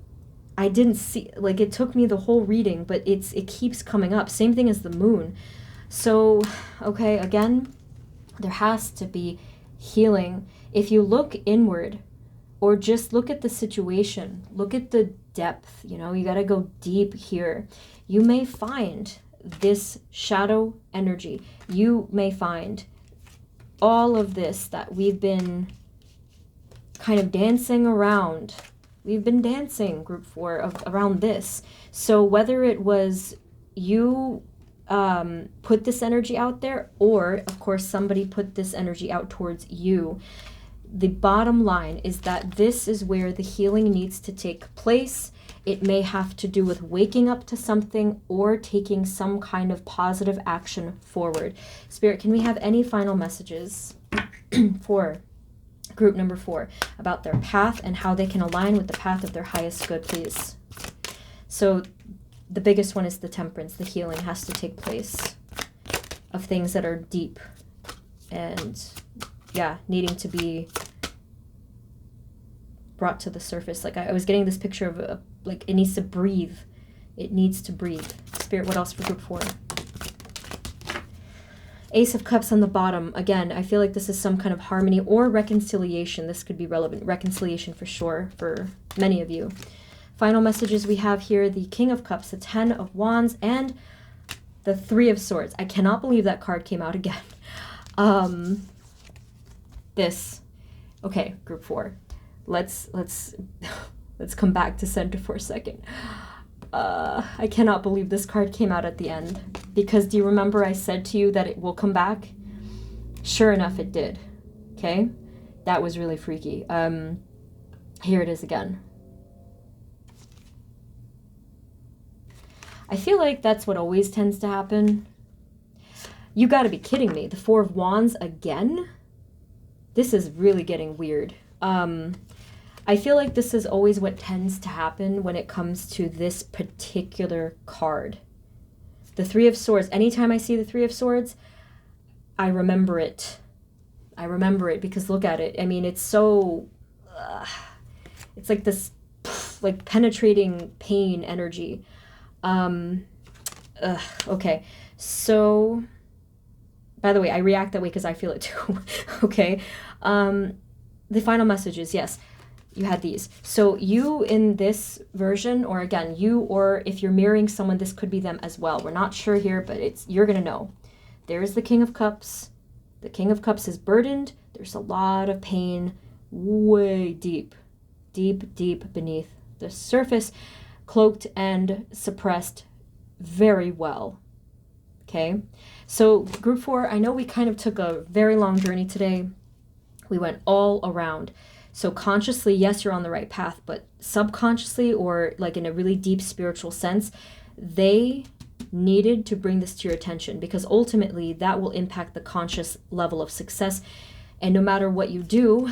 I didn't see, like, it took me the whole reading, but it keeps coming up. Same thing as the Moon. So, okay, again, there has to be healing. If you look inward, or just look at the situation, look at the depth, you know, you got to go deep here. You may find this shadow energy. You may find all of this that we've been kind of dancing around. We've been dancing, group 4, around this. So whether it was you put this energy out there, or of course somebody put this energy out towards you, the bottom line is that this is where the healing needs to take place. It may have to do with waking up to something or taking some kind of positive action forward. Spirit, can we have any final messages for group number 4 about their path and how they can align with the path of their highest good, please? So the biggest one is the Temperance. The healing has to take place of things that are deep and, yeah, needing to be brought to the surface. Like I was getting this picture of like it needs to breathe. It needs to breathe. Spirit, what else for group 4? Ace of Cups on the bottom. Again, I feel like this is some kind of harmony or reconciliation. This could be relevant. Reconciliation for sure for many of you. Final messages we have here, the King of Cups, the 10 of Wands, and the 3 of Swords. I cannot believe that card came out again. This. Okay, group 4. Let's come back to center for a second. I cannot believe this card came out at the end, because do you remember I said to you that it will come back? Sure enough, it did. Okay? That was really freaky. Here it is again. I feel like that's what always tends to happen. You gotta be kidding me. The 4 of Wands again? This is really getting weird. I feel like this is always what tends to happen when it comes to this particular card. The 3 of Swords. Anytime I see the 3 of Swords, I remember it. I remember it because look at it. I mean, it's so... it's like this like penetrating pain energy. Okay. So, by the way, I react that way because I feel it too. Okay. The final message is, yes, you had these. So you in this version, or again, you, or if you're mirroring someone, this could be them as well. We're not sure here, but you're going to know. There's the King of Cups. The King of Cups is burdened. There's a lot of pain way deep, deep, deep beneath the surface, cloaked and suppressed very well. Okay. So group 4, I know we kind of took a very long journey today. We went all around. So consciously, yes, you're on the right path, but subconsciously, or like in a really deep spiritual sense, they needed to bring this to your attention, because ultimately that will impact the conscious level of success. And no matter what you do,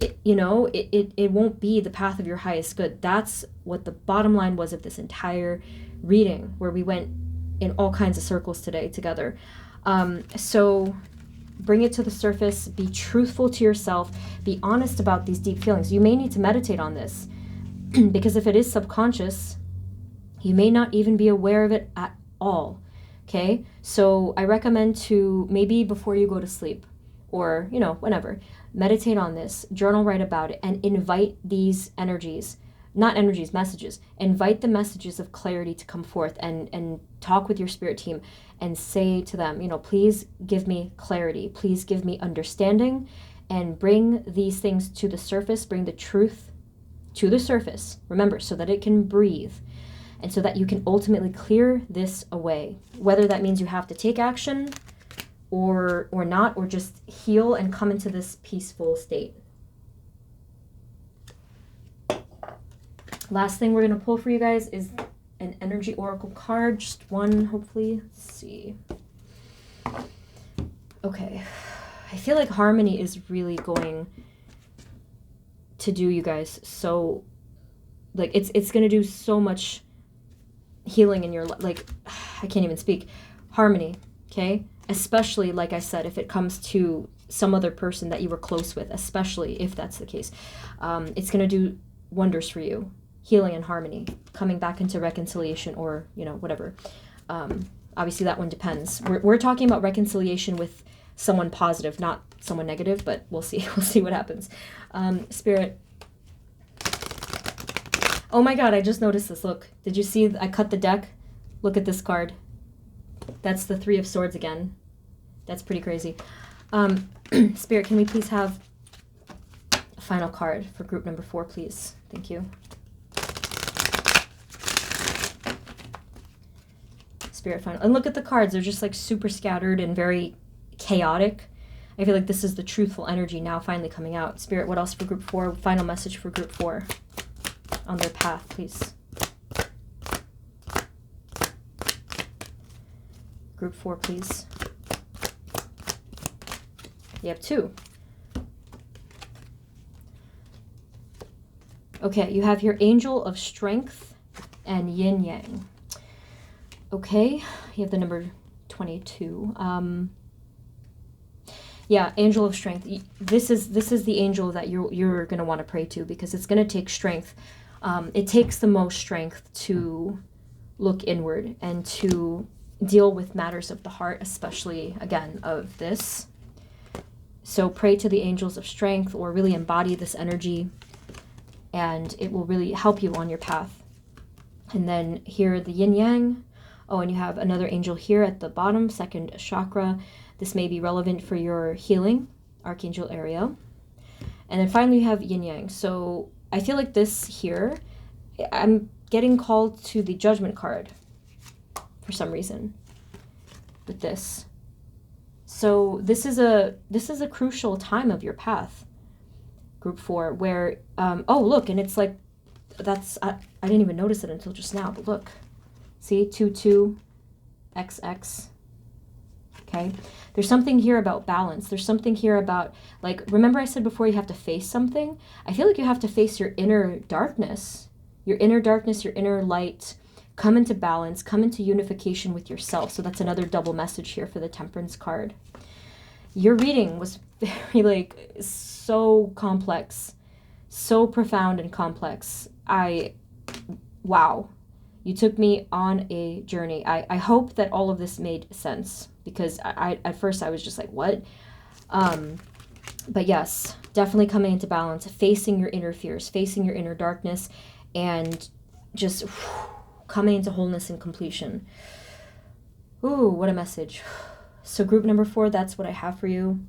it won't be the path of your highest good. That's what the bottom line was of this entire reading, where we went in all kinds of circles today together. So bring it to the surface, be truthful to yourself, be honest about these deep feelings. You may need to meditate on this because if it is subconscious, you may not even be aware of it at all. Okay, so I recommend to maybe before you go to sleep, or whenever, meditate on this, journal, write about it, and invite these energies, not energies, messages. Invite the messages of clarity to come forth, and talk with your spirit team and say to them, please give me clarity, please give me understanding, and bring these things to the surface, bring the truth to the surface, remember, so that it can breathe. And so that you can ultimately clear this away, whether that means you have to take action or not, or just heal and come into this peaceful state. Last thing we're going to pull for you guys is an energy oracle card, just one, hopefully. Let's see. Okay. I feel like harmony is really going to do you guys so, like, it's going to do so much healing in your life. Like, I can't even speak. Harmony, okay? Especially, like I said, if it comes to some other person that you were close with, especially if that's the case. It's going to do wonders for you. Healing and harmony, coming back into reconciliation, or, whatever. Obviously, that one depends. We're talking about reconciliation with someone positive, not someone negative, but we'll see. We'll see what happens. Spirit. Oh my God, I just noticed this. Look, did you see I cut the deck? Look at this card. That's the Three of Swords again. That's pretty crazy. Spirit, can we please have a final card for group number 4, please? Thank you. Spirit, final. And look at the cards. They're just like super scattered and very chaotic. I feel like this is the truthful energy now finally coming out. Spirit, what else for group 4? Final message for group 4 on their path, please. Group 4, please. You have 2. Okay, you have your Angel of Strength and Yin Yang. Okay, you have the number 22. Yeah, Angel of Strength. This is the angel that you're going to want to pray to, because it's going to take strength. It takes the most strength to look inward and to deal with matters of the heart, especially, again, of this. So pray to the angels of strength, or really embody this energy, and it will really help you on your path. And then here, the yin yang. Oh, and you have another angel here at the bottom, 2nd chakra. This may be relevant for your healing, Archangel Ariel. And then finally you have yin yang. So I feel like this here, I'm getting called to the Judgment card for some reason with this. So this is a crucial time of your path, group 4, where oh look, and it's like I didn't even notice it until just now, but look, see, 22 XX. Okay, there's something here about balance. There's something here about, like, remember I said before, you have to face something. I feel like you have to face your inner darkness, your inner light. Come into balance, come into unification with yourself. So that's another double message here for the Temperance card. Your reading was very, like, so complex, so profound and complex. Wow. You took me on a journey. I hope that all of this made sense, because I at first I was just like, what? But yes, definitely coming into balance, facing your inner fears, facing your inner darkness, and just coming into wholeness and completion. Ooh, what a message. So group number 4, that's what I have for you.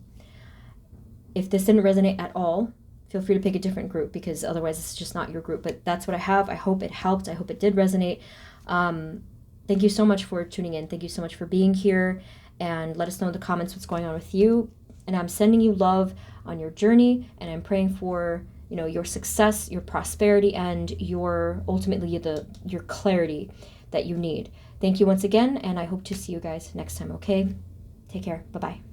If this didn't resonate at all, feel free to pick a different group, because otherwise it's just not your group. But that's what I have. I hope it helped. I hope it did resonate. Thank you so much for tuning in. Thank you so much for being here. And let us know in the comments what's going on with you. And I'm sending you love on your journey. And I'm praying for, your success, your prosperity, and your ultimately your clarity that you need. Thank you once again. And I hope to see you guys next time. Okay? Take care. Bye-bye.